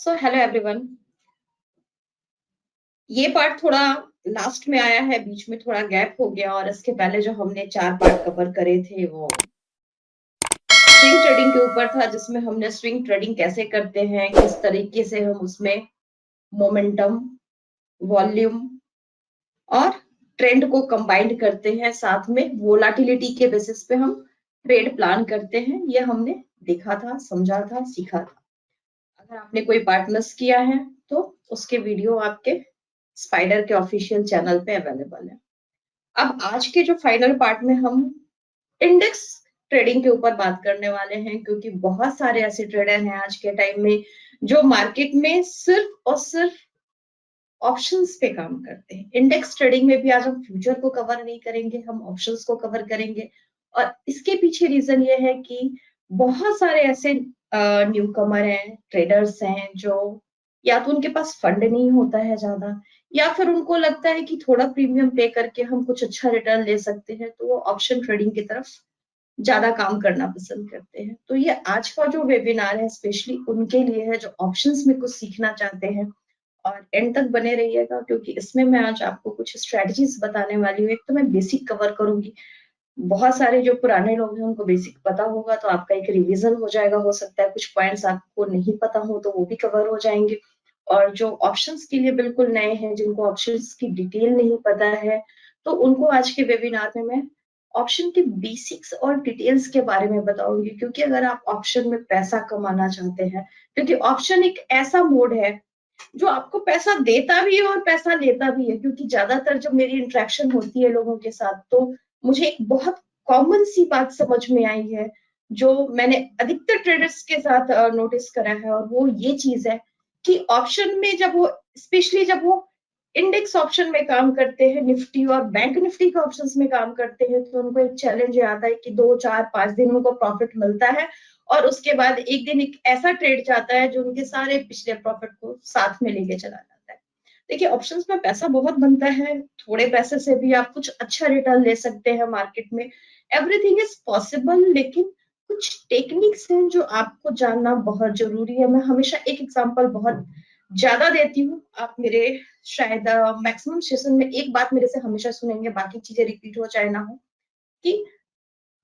So hello everyone. ये part थोड़ा last में आया है, बीच में थोड़ा गैप हो गया। और इसके पहले जो हमने 4 पार्ट कवर करे थे वो स्विंग ट्रेडिंग के ऊपर था, जिसमें हमने स्विंग ट्रेडिंग कैसे करते हैं, किस तरीके से हम उसमें मोमेंटम, वॉल्यूम और ट्रेंड को कंबाइंड करते हैं, साथ में वोलाटिलिटी के बेसिस पे हम ट्रेड प्लान करते हैं। ये हमने देखा था, समझा था, सीखा था। अगर आपने कोई पार्ट मिस किया है तो उसके वीडियो आपके स्पाइडर के ऑफिशियल चैनल पे अवेलेबल है। अब आज के जो फाइनल पार्ट में हम इंडेक्स ट्रेडिंग के ऊपर बात करने वाले हैं, क्योंकि बहुत सारे ऐसे ट्रेडर हैं आज के टाइम में जो मार्केट में सिर्फ और सिर्फ ऑप्शंस पे काम करते हैं। इंडेक्स ट्रेडिंग में भी आज हम फ्यूचर को कवर नहीं करेंगे, हम ऑप्शंस को कवर करेंगे। और इसके पीछे रीजन ये है कि बहुत सारे ऐसे न्यू कमर हैं, ट्रेडर्स हैं, जो या तो उनके पास फंड नहीं होता है ज्यादा, या फिर उनको लगता है कि थोड़ा प्रीमियम पे करके हम कुछ अच्छा रिटर्न ले सकते हैं, तो वो ऑप्शन ट्रेडिंग की तरफ ज्यादा काम करना पसंद करते हैं। तो ये आज का जो वेबिनार है स्पेशली उनके लिए है, जो ऑप्शंस में कुछ सीखना चाहते हैं। और एंड तक बने रहिएगा, क्योंकि इसमें मैं आज आपको कुछ स्ट्रेटजीज बताने वाली हूँ। एक तो मैं बेसिक कवर करूंगी, बहुत सारे जो पुराने लोग हैं उनको बेसिक पता होगा तो आपका एक रिवीजन हो जाएगा। हो सकता है कुछ पॉइंट्स आपको नहीं पता हो तो वो भी कवर हो जाएंगे। और जो ऑप्शंस के लिए बिल्कुल नए हैं, जिनको ऑप्शंस की डिटेल नहीं पता है, तो उनको आज के वेबिनार में मैं ऑप्शन के बेसिक्स और डिटेल्स के बारे में बताऊंगी। क्योंकि अगर आप ऑप्शन में पैसा कमाना चाहते हैं, क्योंकि ऑप्शन एक ऐसा मोड है जो आपको पैसा देता भी है और पैसा लेता भी है। क्योंकि ज्यादातर जब मेरी इंटरेक्शन होती है लोगों के साथ, तो मुझे एक बहुत कॉमन सी बात समझ में आई है, जो मैंने अधिकतर ट्रेडर्स के साथ नोटिस करा है, और वो ये चीज है कि ऑप्शन में जब वो, स्पेशली जब वो इंडेक्स ऑप्शन में काम करते हैं, निफ्टी और बैंक निफ्टी के ऑप्शंस में काम करते हैं, तो उनको एक चैलेंज आता है कि 2 4 5 दिन उनको प्रॉफिट मिलता है, और उसके बाद एक दिन एक ऐसा ट्रेड जाता है जो उनके सारे पिछले प्रॉफिट को साथ में लेके चला जाता है। देखिए, ऑप्शंस में पैसा बहुत बनता है, थोड़े पैसे से भी आप कुछ अच्छा रिटर्न ले सकते हैं मार्केट में। एवरीथिंग इज पॉसिबल, लेकिन कुछ टेक्निक्स हैं जो आपको जानना बहुत जरूरी है। मैं हमेशा एक एग्जांपल बहुत ज्यादा देती हूँ, आप मेरे शायद मैक्सिमम सेशन में एक बात मेरे से हमेशा सुनेंगे, बाकी चीजें रिपीट हो चाहे ना हो, कि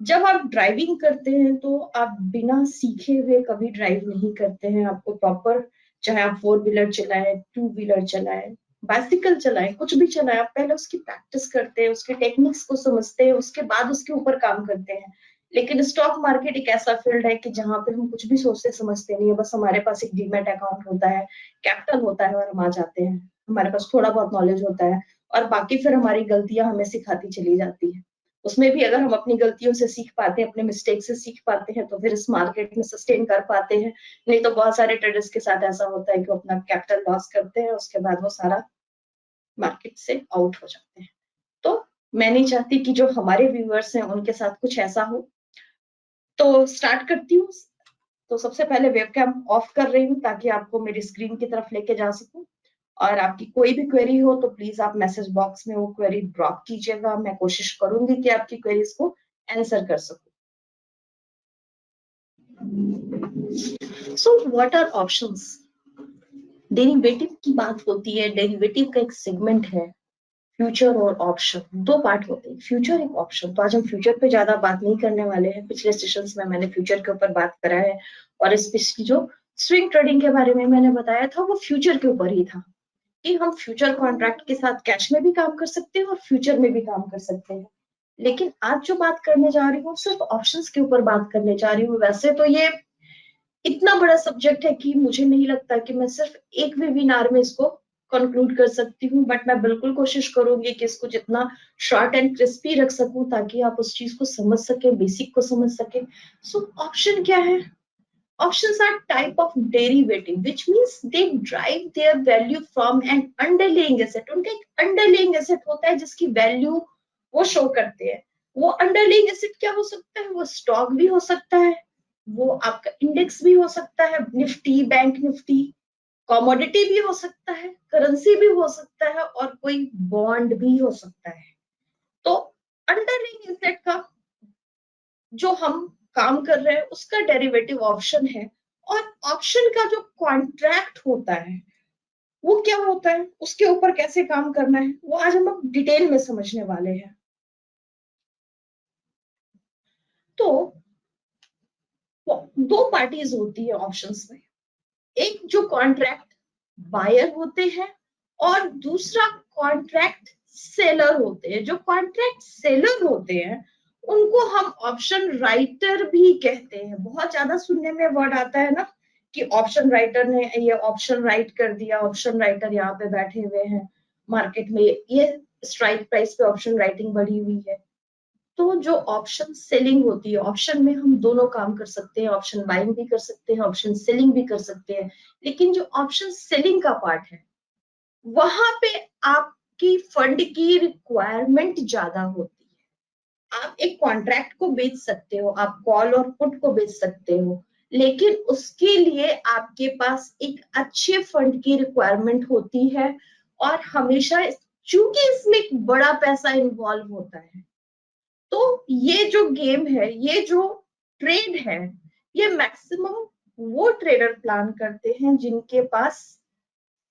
जब आप ड्राइविंग करते हैं तो आप बिना सीखे हुए कभी ड्राइव नहीं करते हैं। आपको प्रॉपर, चाहे आप 4 व्हीलर चलाएं, 2 व्हीलर चलाएं, बाइसिकल चलाएं, कुछ भी चलाएं, आप पहले उसकी प्रैक्टिस करते हैं, उसके टेक्निक्स को समझते हैं, उसके बाद उसके ऊपर काम करते हैं। लेकिन स्टॉक मार्केट एक ऐसा फील्ड है कि जहां पे हम कुछ भी सोचते समझते नहीं है। बस हमारे पास एक डीमैट अकाउंट होता है, कैपिटल होता है, और हम आ जाते हैं। हमारे पास थोड़ा बहुत नॉलेज होता है, और बाकी फिर हमारी गलतियां हमें सिखाती चली जाती है। उसमें भी अगर हम अपनी गलतियों से सीख पाते हैं, अपने मिस्टेक से सीख पाते हैं, तो फिर इस मार्केट में सस्टेन कर पाते हैं। नहीं तो बहुत सारे ट्रेडर्स के साथ ऐसा होता है कि वो अपना कैपिटल लॉस करते हैं, उसके बाद वो सारा मार्केट से आउट हो जाते हैं। तो मैं नहीं चाहती कि जो हमारे व्यूअर्स हैं उनके साथ कुछ ऐसा हो। तो स्टार्ट करती हूँ। तो सबसे पहले वेबकैम ऑफ कर रही हूँ ताकि आपको मेरी स्क्रीन की तरफ लेके जा सकूं। और आपकी कोई भी क्वेरी हो तो प्लीज आप मैसेज बॉक्स में वो क्वेरी ड्रॉप कीजिएगा। मैं कोशिश करूंगी कि आपकी क्वेरीज को आंसर कर सकूं। So what are options? Derivative की बात होती है, डेरिवेटिव का एक सेगमेंट है फ्यूचर और ऑप्शन, दो पार्ट होते हैं, फ्यूचर एक ऑप्शन। तो आज हम फ्यूचर पे ज्यादा बात नहीं करने वाले हैं। पिछले सेशंस में मैंने फ्यूचर के ऊपर बात करा है, और स्पेशली जो स्विंग ट्रेडिंग के बारे में मैंने बताया था वो फ्यूचर के ऊपर ही था, कि हम फ्यूचर कॉन्ट्रैक्ट के साथ कैश में भी काम कर सकते हैं और फ्यूचर में भी काम कर सकते हैं। लेकिन आज जो बात करने जा रही हूँ सिर्फ ऑप्शंस के ऊपर बात करने जा रही हूँ। वैसे तो ये इतना बड़ा सब्जेक्ट है कि मुझे नहीं लगता कि मैं सिर्फ एक वेबिनार में इसको कंक्लूड कर सकती हूँ, बट मैं बिल्कुल कोशिश करूंगी कि इसको जितना शॉर्ट एंड क्रिस्पी रख सकूं ताकि आप उस चीज को समझ सके, बेसिक को समझ सके। सो ऑप्शन क्या है? Options are type of derivative, which means they derive their value from an underlying asset. उनका एक underlying asset होता है जिसकी वैल्यू वो शो करते हैं। वो underlying asset क्या हो सकता है? वो स्टॉक भी हो सकता है, वो आपका इंडेक्स भी हो सकता है, निफ्टी, बैंक निफ्टी, कमोडिटी भी हो सकता है, करेंसी भी हो सकता है, और कोई बॉन्ड भी हो सकता है। तो अंडरलाइंग एसेट का जो हम काम कर रहे हैं उसका डेरिवेटिव ऑप्शन है। और ऑप्शन का जो कॉन्ट्रैक्ट होता है वो क्या होता है, उसके ऊपर कैसे काम करना है, वो आज हम लोग डिटेल में समझने वाले हैं। तो दो पार्टीज होती है ऑप्शंस में, एक जो कॉन्ट्रैक्ट बायर होते हैं और दूसरा कॉन्ट्रैक्ट सेलर होते हैं। जो कॉन्ट्रैक्ट सेलर होते हैं उनको हम ऑप्शन राइटर भी कहते हैं। बहुत ज्यादा सुनने में वर्ड आता है ना कि ऑप्शन राइटर ने ये ऑप्शन राइट कर दिया, ऑप्शन राइटर यहाँ पे बैठे हुए हैं मार्केट में, ये स्ट्राइक प्राइस पे ऑप्शन राइटिंग बढ़ी हुई है। तो जो ऑप्शन सेलिंग होती है, ऑप्शन में हम दोनों काम कर सकते हैं, ऑप्शन बाइंग भी कर सकते हैं, ऑप्शन सेलिंग भी कर सकते हैं। लेकिन जो ऑप्शन सेलिंग का पार्ट है वहां पे आपकी फंड की रिक्वायरमेंट ज्यादा होती है। आप एक कॉन्ट्रैक्ट को बेच सकते हो, आप कॉल और पुट को बेच सकते हो, लेकिन उसके लिए आपके पास एक अच्छे फंड की रिक्वायरमेंट होती है। और हमेशा चूंकि इसमें एक बड़ा पैसा इन्वॉल्व होता है, तो ये जो गेम है, ये जो ट्रेड है, ये मैक्सिमम वो ट्रेडर प्लान करते हैं जिनके पास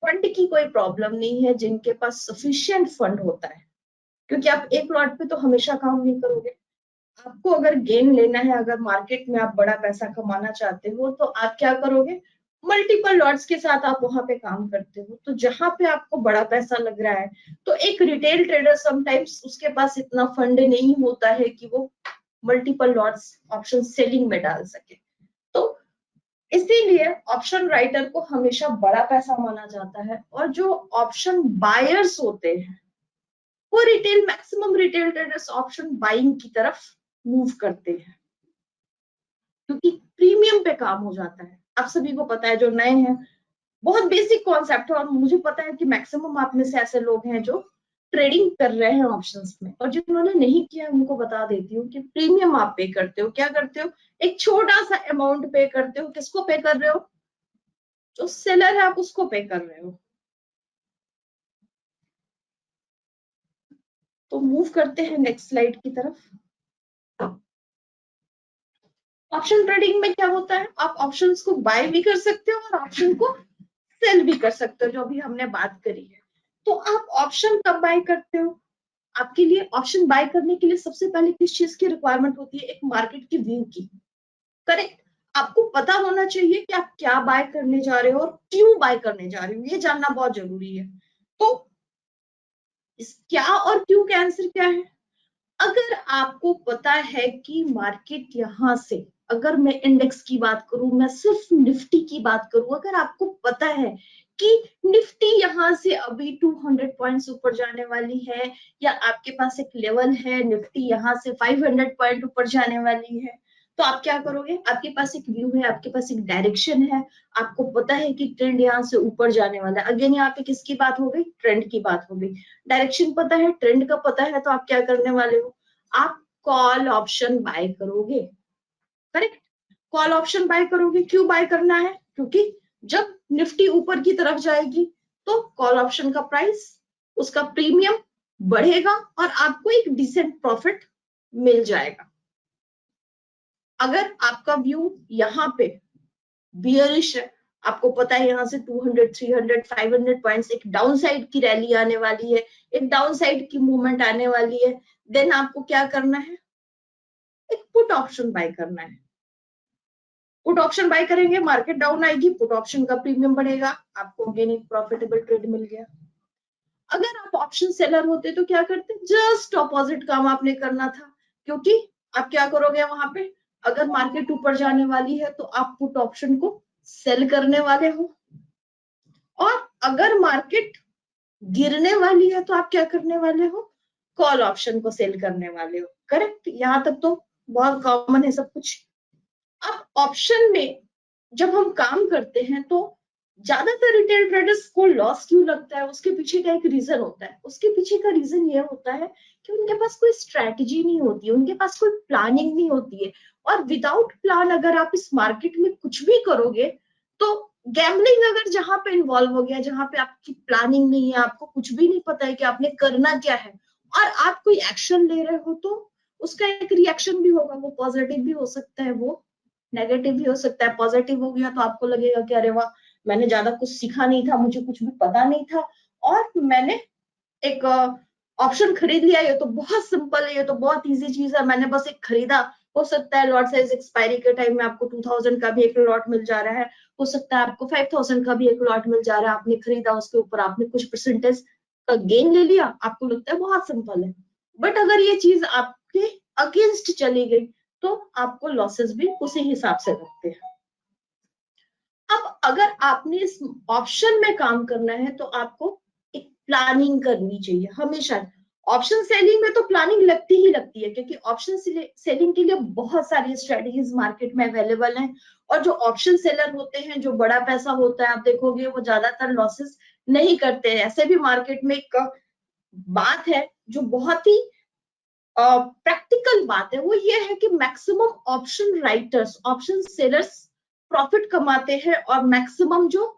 फंड की कोई प्रॉब्लम नहीं है, जिनके पास सफिशिएंट फंड होता है। क्योंकि आप एक लॉट पे तो हमेशा काम नहीं करोगे। आपको अगर गेन लेना है, अगर मार्केट में आप बड़ा पैसा कमाना चाहते हो, तो आप क्या करोगे, मल्टीपल लॉट्स के साथ आप वहां पे काम करते हो। तो जहां पे आपको बड़ा पैसा लग रहा है, तो एक रिटेल ट्रेडर समटाइम्स उसके पास इतना फंड नहीं होता है कि वो मल्टीपल लॉट्स ऑप्शन सेलिंग में डाल सके। तो इसीलिए ऑप्शन राइटर को हमेशा बड़ा पैसा माना जाता है। और जो ऑप्शन बायर्स होते हैं वो retail, maximum retail traders option buying की तरफ मूव करते हैं, क्योंकि प्रीमियम पे काम हो जाता है। आप सभी को पता है, जो नए हैं, बहुत बेसिक कॉन्सेप्ट है। और मुझे पता है कि मैक्सिमम आप में से ऐसे लोग हैं जो ट्रेडिंग कर रहे हैं ऑप्शंस में, और जिन्होंने नहीं किया उनको बता देती हूँ कि प्रीमियम आप पे करते हो। क्या करते हो, एक छोटा सा अमाउंट पे करते हो। किसको पे कर रहे हो, जो सेलर है आप उसको पे कर रहे हो। तो मूव करते हैं नेक्स्ट स्लाइड की तरफ। ऑप्शन ट्रेडिंग में क्या होता है, आप ऑप्शंस को बाय भी कर सकते हो और ऑप्शन को सेल भी कर सकते हो, जो अभी हमने बात करी है। तो आप ऑप्शन कब बाय करते हो, आपके लिए ऑप्शन बाय करने के लिए सबसे पहले किस चीज की रिक्वायरमेंट होती है, एक मार्केट की व्यू की। करेक्ट। आपको पता होना चाहिए कि आप क्या बाय करने जा रहे हो और क्यों बाय करने जा रहे हो, ये जानना बहुत जरूरी है। तो इस क्या और क्यों का आंसर क्या है। अगर आपको पता है कि मार्केट यहां से, अगर मैं इंडेक्स की बात करूं, मैं सिर्फ निफ्टी की बात करूं, अगर आपको पता है कि निफ्टी यहां से अभी 200 पॉइंट्स ऊपर जाने वाली है, या आपके पास एक लेवल है निफ्टी यहां से 500 पॉइंट ऊपर जाने वाली है, तो आप क्या करोगे, आपके पास एक व्यू है, आपके पास एक डायरेक्शन है, आपको पता है कि ट्रेंड यहाँ से ऊपर जाने वाला है। अगेन यहाँ पे किसकी बात हो गई, ट्रेंड की बात हो गई। डायरेक्शन पता है, ट्रेंड का पता है, तो आप क्या करने वाले हो, आप कॉल ऑप्शन बाय करोगे। करेक्ट। कॉल ऑप्शन बाय करोगे, क्यों बाय करना है, क्योंकि जब निफ्टी ऊपर की तरफ जाएगी तो कॉल ऑप्शन का प्राइस, उसका प्रीमियम बढ़ेगा और आपको एक डिसेंट प्रॉफिट मिल जाएगा। अगर आपका व्यू यहाँ पे बियरिश है, आपको पता है यहाँ से 200, 300, 500 पॉइंट्स एक डाउन साइड की रैली आने वाली है, एक डाउन साइड की मूवमेंट आने वाली है, देन आपको क्या करना है, एक पुट ऑप्शन बाय करना है। पुट ऑप्शन बाय करेंगे, मार्केट डाउन आएगी, पुट ऑप्शन का प्रीमियम बढ़ेगा, आपको अगेन एक प्रॉफिटेबल ट्रेड मिल गया। अगर आप ऑप्शन सेलर होते तो क्या करते, जस्ट ऑपोजिट काम आपने करना था। क्योंकि आप क्या करोगे वहां पे, अगर मार्केट ऊपर जाने वाली है तो आप पुट ऑप्शन को सेल करने वाले हो, और अगर मार्केट गिरने वाली है तो आप क्या करने वाले हो, कॉल ऑप्शन को सेल करने वाले हो। करेक्ट, यहां तक तो बहुत कॉमन है सब कुछ। अब ऑप्शन में जब हम काम करते हैं तो ज्यादातर रिटेल ट्रेडर्स को लॉस क्यों लगता है, उसके पीछे का एक रीजन होता है। उसके पीछे का रीजन ये होता है कि उनके पास कोई स्ट्रेटजी नहीं होती है, उनके पास कोई प्लानिंग नहीं होती है। और विदाउट प्लान अगर आप इस मार्केट में कुछ भी करोगे, तो गैम्बलिंग अगर जहां पे इन्वॉल्व हो गया, जहां पे आपकी प्लानिंग नहीं है, आपको कुछ भी नहीं पता है कि आपने करना क्या है, और आप कोई एक्शन ले रहे हो, तो उसका एक रिएक्शन भी होगा, वो पॉजिटिव भी हो सकता है, वो नेगेटिव भी हो सकता है, पॉजिटिव हो गया तो आपको लगेगा कि अरे वाह, मैंने ज्यादा कुछ सीखा नहीं था, मुझे कुछ भी पता नहीं था और मैंने एक ऑप्शन खरीद लिया। ये तो बहुत सिंपल है, ये तो बहुत इजी चीज है, मैंने बस एक खरीदा। हो सकता है लॉट साइज एक्सपायरी के टाइम में आपको 2000 का भी एक लॉट मिल जा रहा है, हो सकता है आपको 5000 का भी एक लॉट मिल जा रहा है, आपने खरीदा, उसके ऊपर आपने कुछ परसेंटेज का गेन ले लिया, आपको लगता है बहुत सिंपल है। बट अगर ये चीज आपके अगेंस्ट चली गई तो आपको लॉसेस भी उसी हिसाब से लगते हैं। अब अगर आपने इस ऑप्शन में काम करना है तो आपको एक प्लानिंग करनी चाहिए हमेशा। ऑप्शन सेलिंग में तो प्लानिंग लगती ही लगती है, क्योंकि ऑप्शन सेलिंग के लिए बहुत सारी स्ट्रेटजीज मार्केट में अवेलेबल हैं। और जो ऑप्शन सेलर होते हैं, जो बड़ा पैसा होता है, आप देखोगे वो ज्यादातर लॉसेस नहीं करते हैं। ऐसे भी मार्केट में एक बात है जो बहुत ही प्रैक्टिकल बात है, वो ये है कि maximum option writers, option sellers profit कमाते हैं और मैक्सिमम जो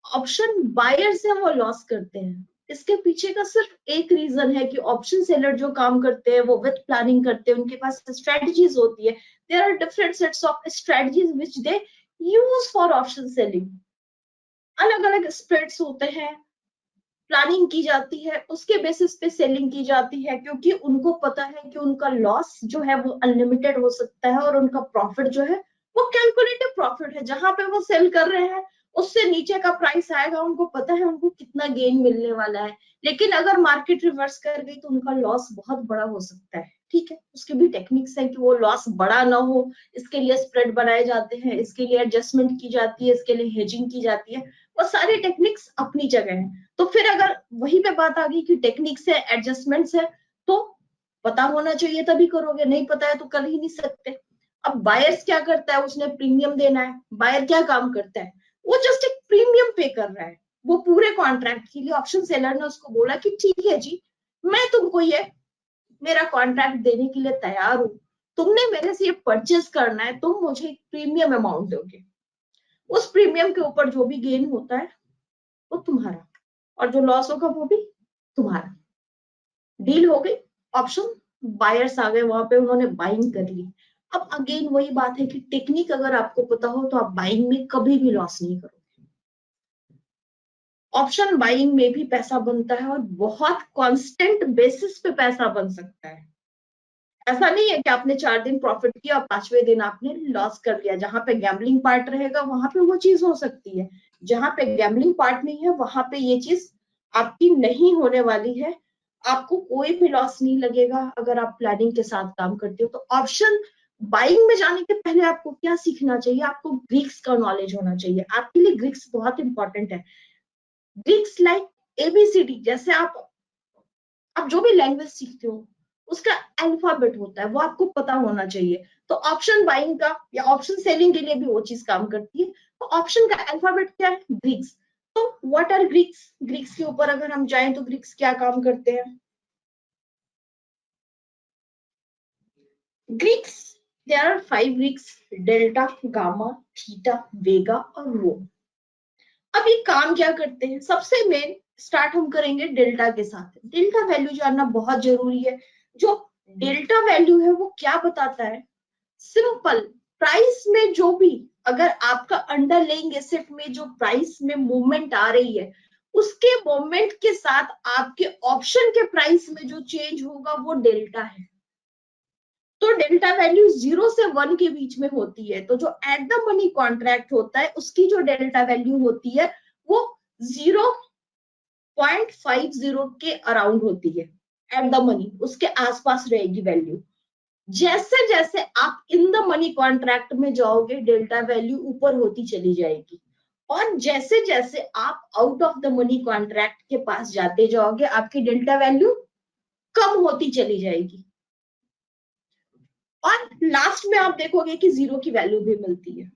ऑप्शन बायर्स हैं वो लॉस करते हैं। इसके पीछे का सिर्फ एक रीजन है कि ऑप्शन सेलर जो काम करते हैं वो विद प्लानिंग करते हैं, उनके पास स्ट्रेटजीज होती है। There are different sets of strategies which they use for option selling. अलग अलग स्प्रेड्स होते हैं, प्लानिंग की जाती है, उसके बेसिस पे सेलिंग की जाती है, क्योंकि उनको पता है कि उनका लॉस जो है वो अनलिमिटेड हो सकता है और उनका प्रॉफिट जो है वो कैलकुलेटिव प्रॉफिट है। जहां पे वो सेल कर रहे हैं उससे नीचे का प्राइस आएगा, उनको पता है उनको कितना गेन मिलने वाला है। लेकिन अगर मार्केट रिवर्स कर गई तो उनका लॉस बहुत बड़ा हो सकता है। ठीक है, उसके भी टेक्निक्स है कि वो लॉस बड़ा ना हो, इसके लिए स्प्रेड बनाए जाते हैं, इसके लिए एडजस्टमेंट की जाती है, इसके लिए हेजिंग की जाती है। वो सारी टेक्निक्स अपनी जगह है। तो फिर अगर वही पे बात आ गई कि टेक्निक्स है, एडजस्टमेंट्स है, तो पता होना चाहिए तभी करोगे, नहीं पता है तो कर ही नहीं सकते। अब बायर्स क्या करता है, उसने प्रीमियम देना है। बायर क्या काम करता है, वो जस्ट एक प्रीमियम पे कर रहा है वो पूरे कॉन्ट्रैक्ट के लिए। ऑप्शन सेलर ने उसको बोला कि ठीक है जी, मैं तुमको ये मेरा कॉन्ट्रैक्ट देने के लिए तैयार हूं, तुमने मेरे से ये परचेज करना है, तुम मुझे एक प्रीमियम अमाउंट दोगे, उस प्रीमियम के ऊपर जो भी गेन होता है वो तुम्हारा, और जो लॉस होगा वो भी तुम्हारा। डील हो गई। ऑप्शन बायर्स आ गए वहां पे, उन्होंने बाइंग कर ली। अब अगेन वही बात है कि टेक्निक अगर आपको पता हो तो आप बाइंग में कभी भी लॉस नहीं करोगे। ऑप्शन बाइंग में भी पैसा बनता है और बहुत कांस्टेंट बेसिस पे पैसा बन सकता है। ऐसा नहीं है कि आपने 4 दिन प्रॉफिट किया और 5वें दिन आपने लॉस कर लिया। जहां पे गैम्बलिंग पार्ट रहेगा वहां पे वो चीज हो सकती है, जहां पे गैम्बलिंग पार्ट नहीं है वहां पे ये चीज आपकी नहीं होने वाली है। आपको कोई भी लॉस नहीं लगेगा अगर आप प्लानिंग के साथ काम करते हो। तो ऑप्शन बाइंग में जाने के पहले आपको क्या सीखना चाहिए, आपको ग्रीक्स का नॉलेज होना चाहिए। आपके लिए ग्रीक्स बहुत इंपॉर्टेंट है। ग्रीक्स लाइक एबीसीडी, जैसे आप जो भी लैंग्वेज सीखते हो उसका अल्फाबेट होता है, वो आपको पता होना चाहिए। तो ऑप्शन बाइंग का या ऑप्शन सेलिंग के लिए भी वो चीज काम करती है। तो ऑप्शन का अल्फाबेट क्या है, ग्रीक्स। तो व्हाट आर ग्रीक्स, ग्रीक्स के ऊपर अगर हम जाएं तो ग्रीक्स क्या काम करते हैं। Greeks, there are 5 Greeks, delta, gamma, theta, vega और रो। अब ये काम क्या करते हैं, सबसे मेन स्टार्ट हम करेंगे डेल्टा के साथ। डेल्टा वैल्यू जानना बहुत जरूरी है। जो डेल्टा वैल्यू है वो क्या बताता है, सिंपल, प्राइस में जो भी, अगर आपका अंडरलाइंग एसेट में जो प्राइस में मूवमेंट आ रही है उसके मूवमेंट के साथ आपके ऑप्शन के प्राइस में जो चेंज होगा वो डेल्टा है। तो डेल्टा वैल्यू 0 से 1 के बीच में होती है। तो जो एट द मनी कॉन्ट्रैक्ट होता है उसकी जो डेल्टा वैल्यू होती है वो 0.50 के अराउंड होती है। एट द मनी उसके आसपास रहेगी वैल्यू। जैसे जैसे आप इन द मनी कॉन्ट्रैक्ट में जाओगे डेल्टा वैल्यू ऊपर होती चली जाएगी, और जैसे जैसे आप out of the money contract के पास जाते जाओगे आपकी डेल्टा वैल्यू कम होती चली जाएगी। और लास्ट में आप देखोगे कि 0 की वैल्यू भी मिलती है।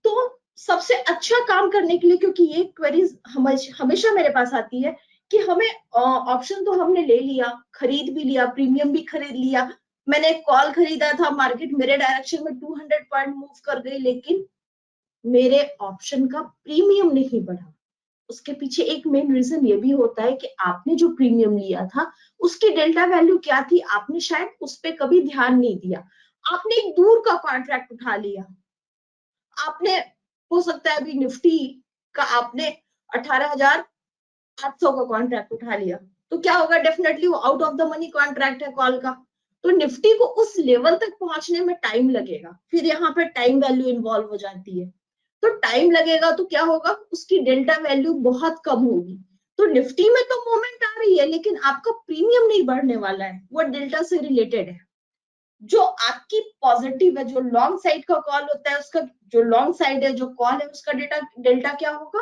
तो सबसे अच्छा काम करने के लिए, क्योंकि ये क्वेरीज हमेशा मेरे पास आती है कि हमें ऑप्शन तो हमने ले लिया, खरीद भी लिया, प्रीमियम भी खरीद लिया, मैंने एक कॉल खरीदा था, मार्केट मेरे डायरेक्शन में 200 पॉइंट मूव कर गई, लेकिन मेरे ऑप्शन का प्रीमियम नहीं बढ़ा। उसके पीछे एक मेन रीजन ये भी होता है कि आपने जो प्रीमियम लिया था उसकी डेल्टा वैल्यू क्या थी, आपने शायद उस पर कभी ध्यान नहीं दिया। आपने एक दूर का कॉन्ट्रैक्ट उठा लिया, आपने हो सकता है अभी निफ्टी का आपने 18,800 का कॉन्ट्रैक्ट उठा लिया, तो क्या होगा, डेफिनेटली वो out of the money contract है कॉल का, तो निफ्टी को उस लेवल तक पहुंचने में टाइम लगेगा, फिर यहाँ पे टाइम वैल्यू इन्वॉल्व हो जाती है, तो टाइम लगेगा तो क्या होगा, उसकी डेल्टा वैल्यू बहुत कम होगी। तो निफ्टी में तो मूवमेंट आ रही है लेकिन आपका प्रीमियम नहीं बढ़ने वाला है, वो डेल्टा से रिलेटेड है। जो आपकी पॉजिटिव है, जो लॉन्ग साइड का कॉल होता है उसका, जो लॉन्ग साइड है जो कॉल है उसका डेल्टा डेल्टा क्या होगा,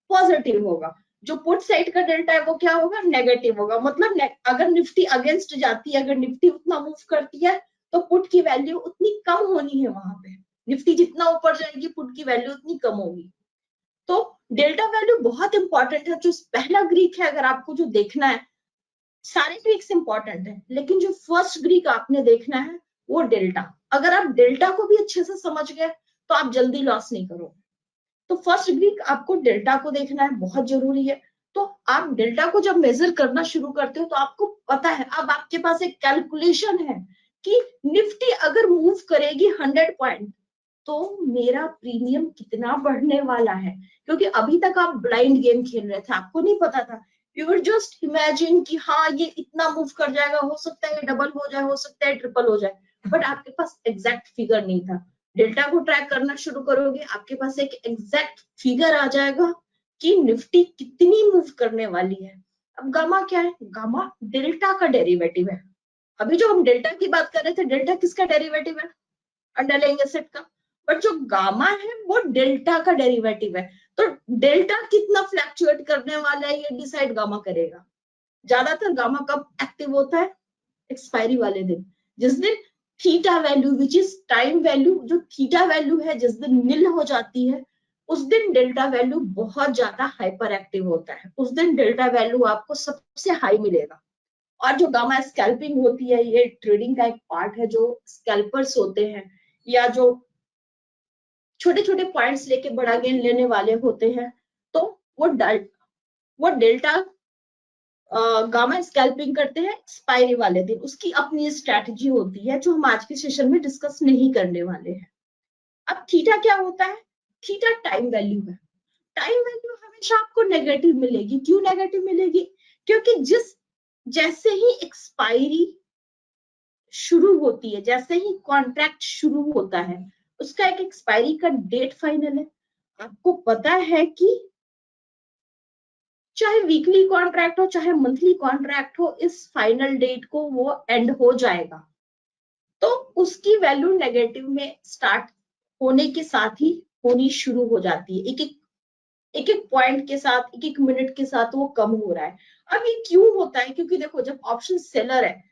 पॉजिटिव होगा। जो पुट साइड का डेल्टा है वो क्या होगा, नेगेटिव होगा। मतलब अगर निफ्टी अगेंस्ट जाती है, अगर निफ्टी उतना मूव करती है तो पुट की वैल्यू उतनी कम होनी है वहां पे, निफ्टी जितना ऊपर जाएगी पुट की वैल्यू उतनी कम होगी। तो डेल्टा वैल्यू बहुत इंपॉर्टेंट है। जो पहला ग्रीक है अगर आपको जो देखना है, सारे ग्रीक्स इंपॉर्टेंट है लेकिन जो फर्स्ट ग्रीक आपने देखना है वो डेल्टा। अगर आप डेल्टा को भी अच्छे से समझ गए तो आप जल्दी लॉस नहीं करोगे। तो फर्स्ट ग्रीक आपको डेल्टा को देखना है, बहुत जरूरी है। तो आप डेल्टा को जब मेजर करना शुरू करते हो तो आपको पता है, अब आपके पास एक कैलकुलेशन है कि निफ्टी अगर मूव करेगी 100 पॉइंट तो मेरा प्रीमियम कितना बढ़ने वाला है। क्योंकि अभी तक आप ब्लाइंड गेम खेल रहे थे, आपको नहीं पता था, यू वर जस्ट इमेजिन कि हाँ ये इतना मूव कर जाएगा, हो सकता है डबल हो जाए, हो सकता है ट्रिपल हो जाए, बट आपके पास एग्जैक्ट फिगर नहीं था। डेल्टा को ट्रैक करना शुरू करोगे आपके पास एक एग्जैक्ट फिगर आ जाएगा कि निफ्टी कितनी मूव करने वाली है। अब गामा क्या है, गामा डेल्टा का डेरिवेटिव है। अभी जो हम डेल्टा की बात कर रहे थे, डेल्टा किसका डेरिवेटिव है, अंडरलाइंग एसेट का, बट जो गामा है वो डेल्टा का डेरिवेटिव है। तो डेल्टा कितना फ्लक्चुएट करने वाला है ये डिसाइड गामा करेगा। ज्यादातर गामा कब एक्टिव होता है, एक्सपायरी वाले दिन, जिस दिन theta value which is time value, जो थीटा वैल्यू है जिस दिन नील हो जाती है उस दिन डेल्टा वैल्यू बहुत ज्यादा हाइपर एक्टिव होता है, उस दिन डेल्टा वैल्यू आपको सबसे हाई मिलेगा। और जो गामा स्कैल्पिंग होती है ये ट्रेडिंग का एक पार्ट है। जो स्कैल्पर्स होते हैं या जो छोटे छोटे पॉइंट्स लेके बड़ा गेन लेने वाले होते हैं, तो वो वो डेल्टा गामा स्कैल्पिंग करते हैं एक्सपायरी वाले दिन, उसकी अपनी स्ट्रैटेजी होती है जो हम आज के सेशन में डिस्कस नहीं करने वाले हैं। अब थीटा क्या होता है, थीटा टाइम वैल्यू है। टाइम वैल्यू हमेशा आपको नेगेटिव मिलेगी, क्यों नेगेटिव मिलेगी, क्योंकि जैसे ही एक्सपायरी शुरू होती है, जैसे ही कॉन्ट्रैक्ट शुरू होता है उसका एक एक्सपायरी का डेट फाइनल है। आपको पता है कि चाहे वीकली कॉन्ट्रैक्ट हो चाहे मंथली कॉन्ट्रैक्ट हो, इस फाइनल डेट को वो एंड हो जाएगा, तो उसकी वैल्यू नेगेटिव में स्टार्ट होने के साथ ही होनी शुरू हो जाती है। एक एक पॉइंट के साथ, एक एक मिनट के साथ वो कम हो रहा है। अब ये क्यों होता है, क्योंकि देखो जब ऑप्शन सेलर है,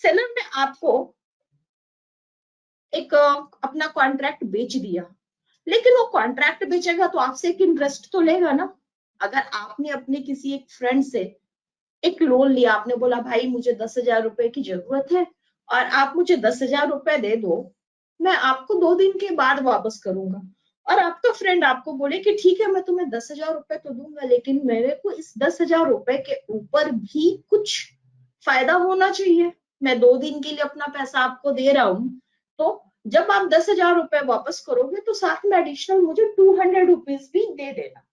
सेलर ने आपको एक अपना कॉन्ट्रैक्ट बेच दिया, लेकिन वो कॉन्ट्रैक्ट बेचेगा तो आपसे एक इंटरेस्ट तो लेगा ना। अगर आपने अपने किसी एक फ्रेंड से एक लोन लिया, आपने बोला भाई मुझे 10,000 रुपए की जरूरत है और आप मुझे 10,000 रुपए दे दो, मैं आपको 2 दिन के बाद वापस करूंगा। और आपका फ्रेंड आपको बोले कि ठीक है मैं तुम्हें 10,000 रुपए तो दूंगा लेकिन मेरे को इस 10,000 रुपए के ऊपर भी कुछ फायदा होना चाहिए, मैं 2 दिन के लिए अपना पैसा आपको दे रहा हूं, तो जब आप 10,000 रुपए वापस करोगे तो साथ में एडिशनल मुझे 200 रुपीज भी दे देना।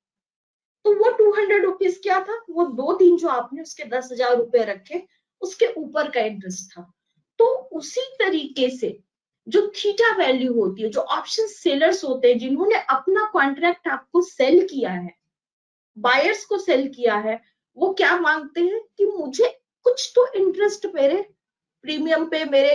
तो वो 200 रुपीज क्या था, वो 2 दिन जो आपने उसके 10,000 रुपए रखे उसके ऊपर का इंटरेस्ट था। तो उसी तरीके से जो थीटा वैल्यू होती है, जो ऑप्शन सेलर्स होते हैं जिन्होंने अपना कॉन्ट्रैक्ट आपको सेल किया है, बायर्स को सेल किया है, वो क्या मांगते हैं कि मुझे कुछ तो इंटरेस्ट मेरे प्रीमियम पे, मेरे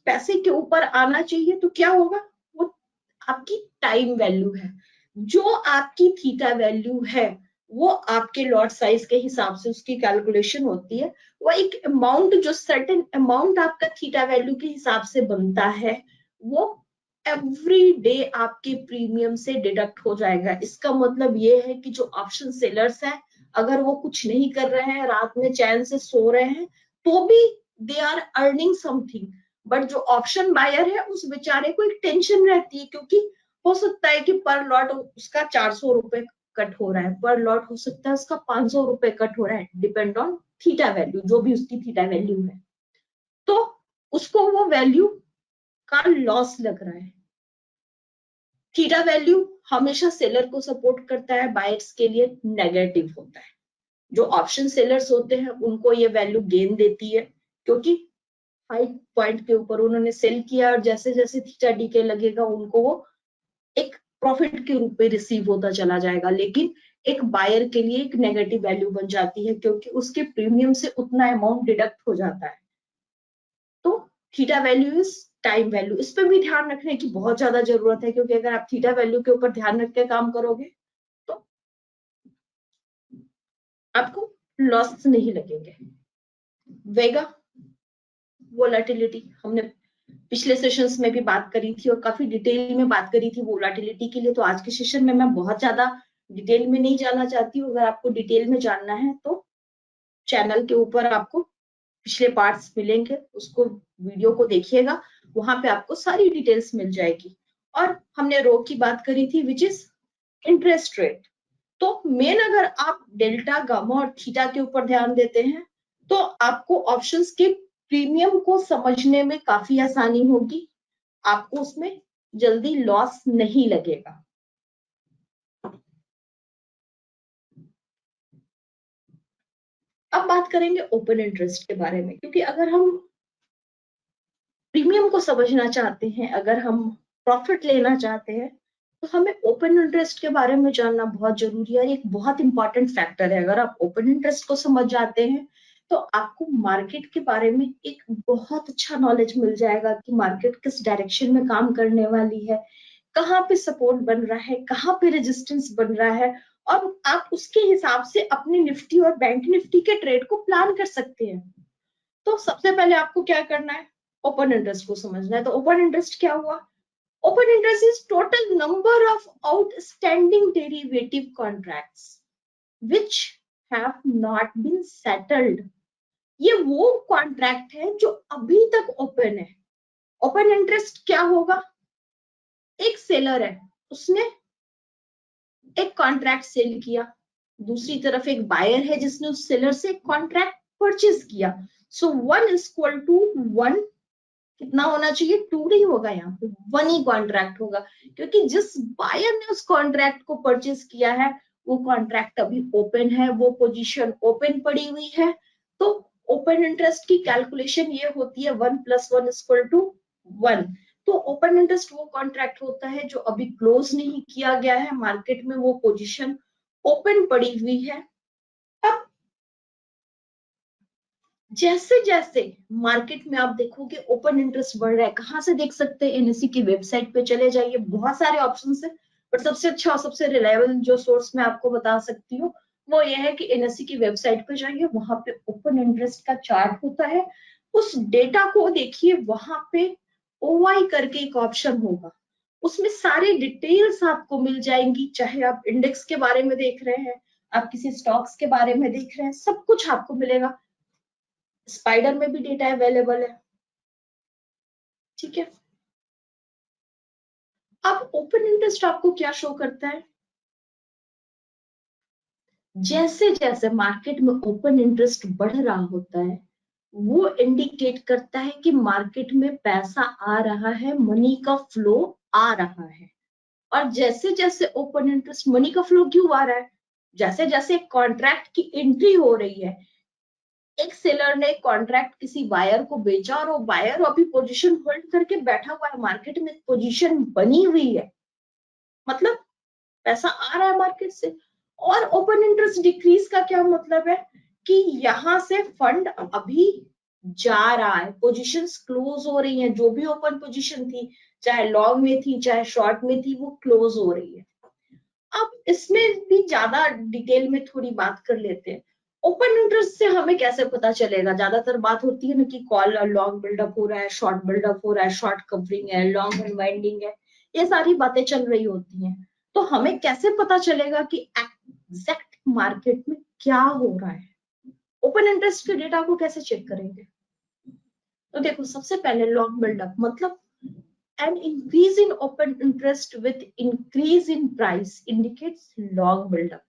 पैसे के ऊपर आना चाहिए। तो क्या होगा, वो आपकी टाइम वैल्यू है। जो आपकी थीटा वैल्यू है वो आपके लॉट साइज के हिसाब से उसकी कैलकुलेशन होती है। वो एक अमाउंट, जो सर्टेन अमाउंट आपका थीटा वैल्यू के हिसाब से बनता है, वो एवरी डे आपके प्रीमियम से डिडक्ट हो जाएगा। इसका मतलब ये है कि जो ऑप्शन सेलर्स हैं अगर वो कुछ नहीं कर रहे हैं, रात में चैन से सो रहे हैं, तो भी they are earning something. But जो ऑप्शन बायर है उस बेचारे को एक टेंशन रहती है, क्योंकि हो सकता है कि पर लॉट उसका 400 रुपए कट हो रहा है, पर लॉट हो सकता है उसका 500 रुपए कट हो रहा है, डिपेंड ऑन थीटा वैल्यू, जो भी उसकी थीटा वैल्यू है। तो उसको वो वैल्यू का लॉस लग रहा है। थीटा वैल्यू हमेशा सेलर को सपोर्ट करता है, बायर्स के लिए नेगेटिव होता है। जो ऑप्शन सेलर्स होते हैं उनको ये वैल्यू गेन देती है, क्योंकि हाई पॉइंट के ऊपर उन्होंने सेल किया और जैसे जैसे थीटा डीके लगेगा उनको वो एक प्रॉफिट के रूप में रिसीव होता चला जाएगा। लेकिन एक बायर के लिए एक नेगेटिव वैल्यू बन जाती है, क्योंकि उसके प्रीमियम से उतना अमाउंट डिडक्ट हो जाता है। तो theta value is time value, इस पर भी ध्यान रखने की बहुत ज्यादा जरूरत है, क्योंकि अगर आप थीटा वैल्यू के ऊपर ध्यान रख के काम करोगे तो आपको लॉस नहीं लगेंगे। वेगा वोलेटिलिटी हमने पिछले सेशंस में भी बात करी थी और काफी डिटेल में बात करी थी वोलेटिलिटी के लिए, तो आज के सेशन में मैं बहुत ज्यादा डिटेल में नहीं जाना चाहती हूँ। अगर आपको डिटेल में जानना है तो चैनल के ऊपर आपको पिछले पार्ट्स मिलेंगे, उसको वीडियो को देखिएगा, वहां पे आपको सारी डिटेल्स मिल जाएगी। और हमने रो की बात करी थी विच इज इंटरेस्ट रेट। तो मेन अगर आप डेल्टा, गामा और थीटा के ऊपर ध्यान देते हैं तो आपको ऑप्शंस के प्रीमियम को समझने में काफी आसानी होगी, आपको उसमें जल्दी लॉस नहीं लगेगा। अब बात करेंगे ओपन इंटरेस्ट के बारे में, क्योंकि अगर हम प्रीमियम को समझना चाहते हैं, अगर हम प्रॉफिट लेना चाहते हैं, तो हमें ओपन इंटरेस्ट के बारे में जानना बहुत जरूरी है। एक बहुत इंपॉर्टेंट फैक्टर है। अगर आप ओपन इंटरेस्ट को समझ जाते हैं तो आपको मार्केट के बारे में एक बहुत अच्छा नॉलेज मिल जाएगा कि मार्केट किस डायरेक्शन में काम करने वाली है, कहाँ पे सपोर्ट बन रहा है, कहाँ पे रेजिस्टेंस बन रहा है, और आप उसके हिसाब से अपने निफ्टी और बैंक निफ्टी के ट्रेड को प्लान कर सकते हैं। तो सबसे पहले आपको क्या करना है, ओपन इंटरेस्ट को समझना है। तो ओपन इंटरेस्ट क्या हुआ? Open interest is total number of outstanding derivative contracts which have not been settled. ये वो कॉन्ट्रैक्ट है जो अभी तक ओपन है। ओपन इंटरेस्ट क्या होगा? एक सेलर है, उसने एक कॉन्ट्रैक्ट सेल किया, दूसरी तरफ एक बायर है जिसने उस सेलर से कॉन्ट्रैक्ट परचेज किया। सो 1:1 कितना होना चाहिए? 2 नहीं होगा, यहाँ पे 1 ही कॉन्ट्रैक्ट होगा, क्योंकि जिस बायर ने उस कॉन्ट्रैक्ट को परचेज किया है वो कॉन्ट्रैक्ट अभी ओपन है, वो पोजीशन ओपन पड़ी हुई है। तो ओपन इंटरेस्ट की कैलकुलेशन ये होती है 1+1=1। तो ओपन इंटरेस्ट वो कॉन्ट्रैक्ट होता है जो अभी क्लोज नहीं किया गया है, मार्केट में वो पोजीशन ओपन पड़ी हुई है। अब जैसे जैसे मार्केट में आप देखोगे ओपन इंटरेस्ट बढ़ रहा है, कहाँ से देख सकते हैं? एनएससी की वेबसाइट पे चले जाइए, बहुत सारे ऑप्शन है, पर सबसे अच्छा और सबसे रिलायबल जो सोर्स मैं आपको बता सकती हूँ वो ये है कि एनएससी की वेबसाइट पे जाइए, वहां पे ओपन इंटरेस्ट का चार्ट होता है, उस डेटा को देखिए, वहां पे ओवाई करके एक ऑप्शन होगा, उसमें सारी डिटेल्स आपको मिल जाएंगी। चाहे आप इंडेक्स के बारे में देख रहे हैं, आप किसी स्टॉक्स के बारे में देख रहे हैं, सब कुछ आपको मिलेगा। स्पाइडर में भी डेटा अवेलेबल है, ठीक है। अब ओपन इंटरेस्ट आपको क्या शो करता है? जैसे जैसे मार्केट में ओपन इंटरेस्ट बढ़ रहा होता है वो इंडिकेट करता है कि मार्केट में पैसा आ रहा है, मनी का फ्लो आ रहा है। और जैसे जैसे ओपन इंटरेस्ट, मनी का फ्लो क्यों आ रहा है? जैसे जैसे कॉन्ट्रैक्ट की एंट्री हो रही है, एक सेलर ने कॉन्ट्रैक्ट किसी बायर को बेचा और वो बायर अभी पोजीशन होल्ड करके बैठा हुआ है, मार्केट में पोजीशन बनी हुई है, मतलब पैसा आ रहा है मार्केट से। और ओपन इंटरेस्ट डिक्रीज का क्या मतलब है? कि यहां से फंड अभी जा रहा है, पोजीशंस क्लोज हो रही हैं, जो भी ओपन पोजीशन थी, चाहे लॉन्ग में थी चाहे शॉर्ट में थी, वो क्लोज हो रही है। अब इसमें भी ज्यादा डिटेल में थोड़ी बात कर लेते हैं। ओपन इंटरेस्ट से हमें कैसे पता चलेगा? ज्यादातर बात होती है ना कि कॉल लॉन्ग बिल्डअप हो रहा है, शॉर्ट बिल्डअप हो रहा है, शॉर्ट कवरिंग है, लॉन्ग अनवाइंडिंग है, ये सारी बातें चल रही होती हैं। तो हमें कैसे पता चलेगा कि एग्जैक्ट मार्केट में क्या हो रहा है? ओपन इंटरेस्ट के डेटा को कैसे चेक करेंगे? तो देखो, सबसे पहले लॉन्ग बिल्डअप मतलब an increase in open interest with increase in price indicates long build up.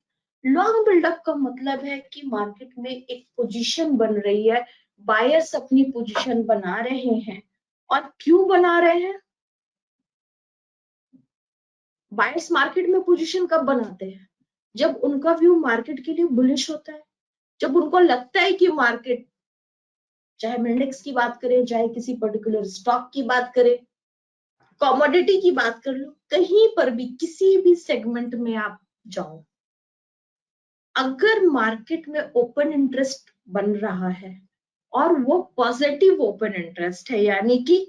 Long build up का मतलब है कि मार्केट में एक पोजीशन बन रही है, बायर्स अपनी पोजीशन बना रहे हैं और क्यों बना रहे हैं? बायर्स मार्केट में पोजीशन कब बनाते हैं? जब उनका व्यू मार्केट के लिए बुलिश होता है, जब उनको लगता है कि मार्केट, चाहे हम इंडेक्स की बात करें, चाहे किसी पर्टिकुलर स्टॉक की बात करें, कमोडिटी की बात कर लो, कहीं पर भी किसी भी सेगमेंट में आप जाओ, अगर मार्केट में ओपन इंटरेस्ट बन रहा है और वो पॉजिटिव ओपन इंटरेस्ट है, यानी कि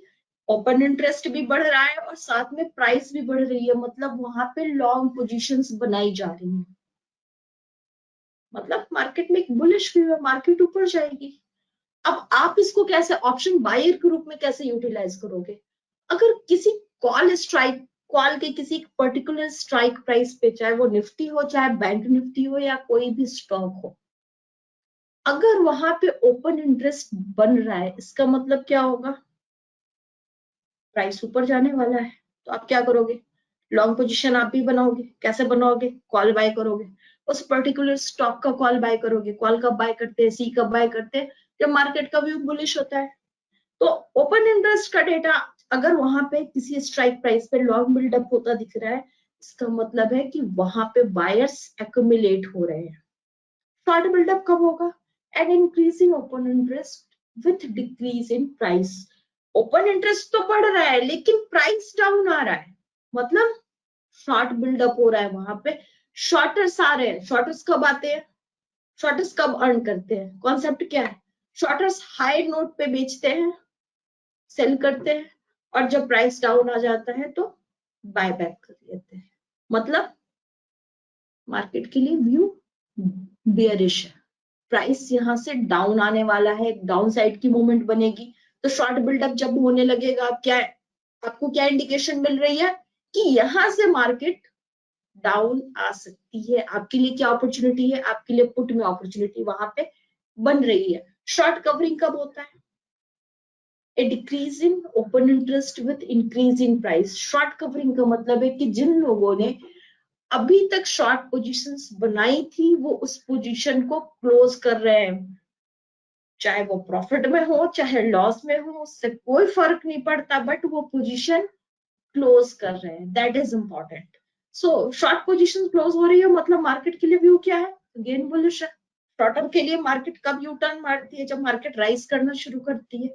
ओपन इंटरेस्ट भी बढ़ रहा है और साथ में प्राइस भी बढ़ रही है, मतलब वहां पे लॉन्ग पोजीशंस बनाई जा रही है, मतलब मार्केट में एक बुलिश व्यू है, मार्केट ऊपर जाएगी। अब आप इसको कैसे ऑप्शन बायर के रूप में कैसे यूटिलाइज करोगे? अगर किसी कॉल के किसी पर्टिकुलर स्ट्राइक प्राइस पे, चाहे वो निफ्टी हो, चाहे बैंक निफ्टी हो, या कोई भी स्टॉक हो, अगर वहां पे ओपन इंटरेस्ट बन रहा है, इसका मतलब क्या होगा? प्राइस ऊपर जाने वाला है। तो आप क्या करोगे? लॉन्ग पोजीशन आप भी बनाओगे। कैसे बनाओगे? कॉल बाय करोगे, उस पर्टिकुलर स्टॉक का कॉल बाय करोगे। कॉल कब बाय करते हैं? सी कब बाय करते हैं? जब मार्केट का व्यू बुलिश होता है। तो ओपन इंटरेस्ट का डेटा अगर वहां पे किसी स्ट्राइक प्राइस पे लॉन्ग बिल्डअप होता दिख रहा है, इसका मतलब है कि वहां पे बायर्स एक्यूमुलेट हो रहे हैं। शॉर्ट बिल्डअप कब होगा? An increase in open interest with decrease in price. Open interest तो बढ़ रहा है लेकिन प्राइस डाउन आ रहा है, मतलब शॉर्ट बिल्डअप हो रहा है वहां पे। शॉर्टर्स आ रहे हैं। शॉर्टर्स कब आते हैं? शॉर्टर्स कब अर्न करते हैं? कॉन्सेप्ट क्या है? शॉर्टर्स हाई नोट पे बेचते हैं, सेल करते हैं, और जब प्राइस डाउन आ जाता है तो बाय बैक कर लेते हैं। मतलब मार्केट के लिए व्यू बेयरिश है, प्राइस यहां से डाउन आने वाला है, डाउन साइड की मूवमेंट बनेगी। तो शॉर्ट बिल्डअप जब होने लगेगा, क्या आपको क्या इंडिकेशन मिल रही है? कि यहां से मार्केट डाउन आ सकती है। आपके लिए क्या अपॉर्चुनिटी है? आपके लिए पुट में अपॉर्चुनिटी वहां पे बन रही है। शॉर्ट कवरिंग कब होता है? A decrease in open interest with increase in price. Short covering का मतलब है कि जिन लोगों ने अभी तक शॉर्ट पोजीशंस बनाई थी, वो उस पोजीशन को क्लोज कर रहे हैं, चाहे वो प्रॉफिट में हो चाहे लॉस में हो, उससे कोई फर्क नहीं पड़ता, बट वो पोजीशन क्लोज कर रहे हैं। That is important. So short position close हो रही है, मतलब मार्केट के लिए व्यू क्या है? गेन बुलिश है। शॉर्ट टर्म के लिए मार्केट कब यू टर्न मारती है? जब मार्केट राइज करना शुरू करती है।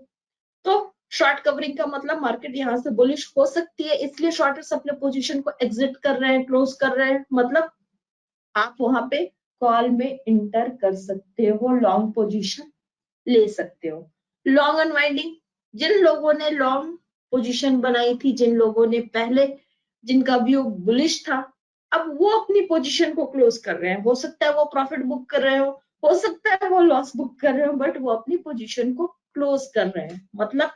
तो शॉर्ट कवरिंग का मतलब मार्केट यहाँ से बुलिश हो सकती है, इसलिए शॉर्टर्स अपने पोजीशन को एग्जिट कर रहे हैं, क्लोज कर रहे हैं। मतलब आप वहां पे कॉल में इंटर कर सकते हो, लॉन्ग पोजीशन ले सकते हो। लॉन्ग अनवाइंडिंग, जिन लोगों ने लॉन्ग पोजीशन बनाई थी, जिन लोगों ने पहले, जिनका व्यू बुलिश था, अब वो अपनी पोजीशन को क्लोज कर रहे हैं। हो सकता है वो प्रॉफिट बुक कर रहे हो सकता है वो लॉस बुक कर रहे हो, बट वो अपनी पोजीशन को क्लोज कर रहे हैं। मतलब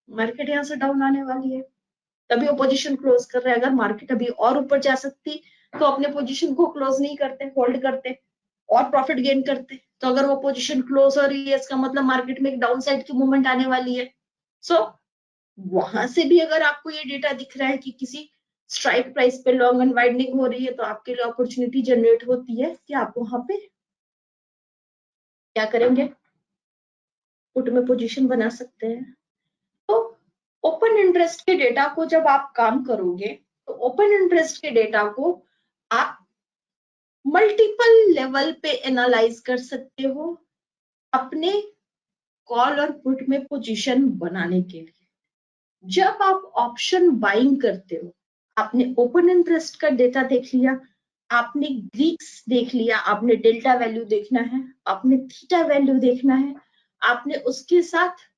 मार्केट यहाँ से डाउन आने वाली है, तभी वो पोजीशन क्लोज कर रहे हैं। अगर मार्केट अभी और ऊपर जा सकती तो अपने पोजीशन को क्लोज नहीं करते, होल्ड करते और प्रॉफिट गेन करते। तो अगर वो पोजीशन क्लोज हो रही है, इसका मतलब मार्केट में एक डाउन साइड की मूवमेंट आने वाली है। सो वहां से भी अगर आपको ये डेटा दिख रहा है कि किसी स्ट्राइक प्राइस पे लॉन्ग अनवाइंडिंग हो रही है, तो आपके लिए अपॉर्चुनिटी जनरेट होती है कि आप वहां पे क्या करेंगे? पुट में पोजीशन बना सकते हैं। तो ओपन इंटरेस्ट के डेटा को जब आप काम करोगे, तो ओपन इंटरेस्ट के डेटा को आप मल्टीपल लेवल पे एनालाइज कर सकते हो अपने कॉल और पुट में पोजीशन बनाने के लिए। जब आप ऑप्शन बाइंग करते हो, आपने ओपन इंटरेस्ट का डेटा देख लिया, आपने ग्रीक्स देख लिया, आपने डेल्टा वैल्यू देखना है, आपने थीटा वैल्यू देखना है, आपने उसके साथ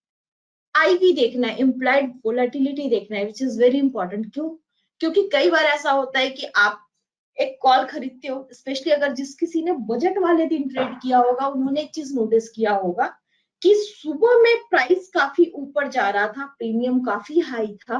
आईवी देखना है, इम्प्लाइड वोलेटिलिटी देखना है, विच इज वेरी इंपॉर्टेंट। क्यों? क्योंकि कई बार ऐसा होता है कि आप एक कॉल खरीदते हो, स्पेशली अगर जिस किसी ने बजट वाले दिन ट्रेड किया होगा, उन्होंने एक चीज नोटिस किया होगा कि सुबह में प्राइस काफी ऊपर जा रहा था, प्रीमियम काफी हाई था,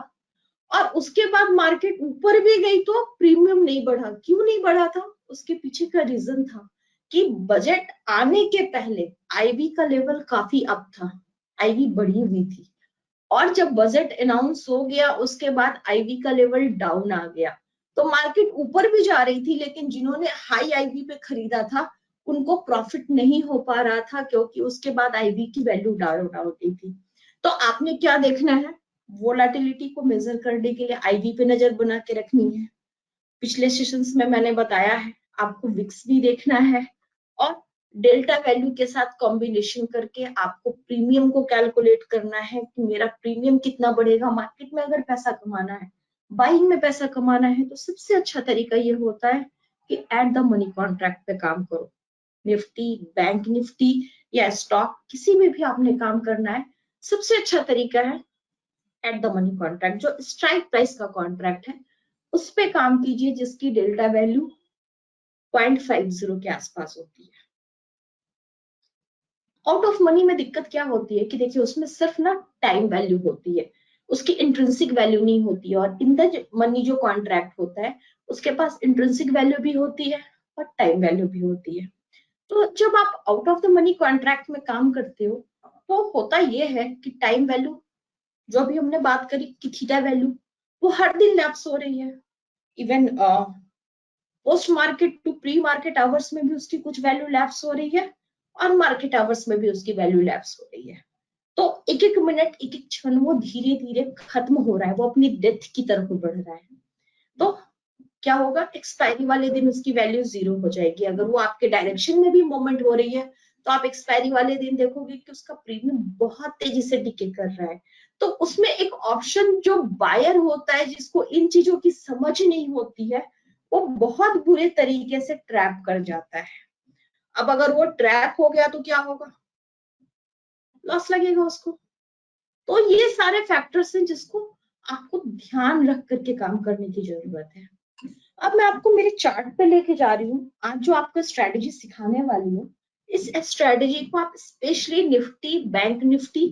और उसके बाद मार्केट ऊपर भी गई तो प्रीमियम नहीं बढ़ा। क्यों नहीं बढ़ा था? उसके पीछे का रीजन था कि बजट आने के पहले आईवी का लेवल काफी अप था, आईवी बढ़ी हुई थी, और जब बजट अनाउंस हो गया उसके बाद आईवी का लेवल डाउन आ गया। तो मार्केट ऊपर भी जा रही थी, लेकिन जिन्होंने हाई आईवी पे खरीदा था उनको प्रॉफिट नहीं हो पा रहा था, क्योंकि उसके बाद आईवी की वैल्यू डाउन हो गई थी। तो आपने क्या देखना है? वोलाटिलिटी को मेजर करने के लिए आईवी पे नजर बना के रखनी है। पिछले सेशंस में मैंने बताया है आपको विक्स भी देखना है और डेल्टा वैल्यू के साथ कॉम्बिनेशन करके आपको प्रीमियम को कैलकुलेट करना है कि मेरा प्रीमियम कितना बढ़ेगा। मार्केट में अगर पैसा कमाना है, बाइंग में पैसा कमाना है, तो सबसे अच्छा तरीका ये होता है कि एट द मनी कॉन्ट्रैक्ट पे काम करो। निफ्टी, बैंक निफ्टी या स्टॉक, किसी में भी आपने काम करना है, सबसे अच्छा तरीका है एट द मनी कॉन्ट्रैक्ट, जो स्ट्राइक प्राइस का कॉन्ट्रैक्ट है उस पे काम कीजिए जिसकी डेल्टा वैल्यू 0.50 के आसपास होती है। आउट ऑफ मनी में दिक्कत क्या होती है कि देखिए उसमें सिर्फ ना टाइम वैल्यू होती है, उसकी इंट्रिंसिक वैल्यू नहीं होती है। और इन द मनी जो कॉन्ट्रैक्ट होता है उसके पास इंट्रिंसिक वैल्यू भी होती है और टाइम वैल्यू भी होती है। तो जब आप out of the money contract में काम करते हो तो होता यह है कि टाइम वैल्यू, जो अभी हमने बात करी कि थीटा वैल्यू, वो हर दिन लैप्स हो रही है। Even post market to pre market hours में भी उसकी कुछ वैल्यू लैप्स हो रही है और मार्केट आवर्स में भी उसकी वैल्यू लैप्स हो रही है। तो एक एक मिनट, एक एक क्षण वो धीरे धीरे खत्म हो रहा है, वो अपनी डेथ की तरफ बढ़ रहा है। तो क्या होगा, एक्सपायरी वाले दिन उसकी वैल्यू 0 हो जाएगी। अगर वो आपके डायरेक्शन में भी मूवमेंट हो रही है तो आप एक्सपायरी वाले दिन देखोगे कि उसका प्रीमियम बहुत तेजी से डिके कर रहा है। तो उसमें एक ऑप्शन जो बायर होता है, जिसको इन चीजों की समझ नहीं होती है, वो बहुत बुरे तरीके से ट्रैप कर जाता है। अब अगर वो ट्रैप हो गया तो क्या होगा, लॉस लगेगा उसको। तो ये सारे फैक्टर्स हैं जिसको आपको ध्यान रख करके काम करने की जरूरत है। अब मैं आपको मेरे चार्ट पे लेके जा रही हूँ। आज जो आपको स्ट्रेटेजी सिखाने वाली हूँ, इस स्ट्रेटेजी को आप स्पेशली निफ्टी, बैंक निफ्टी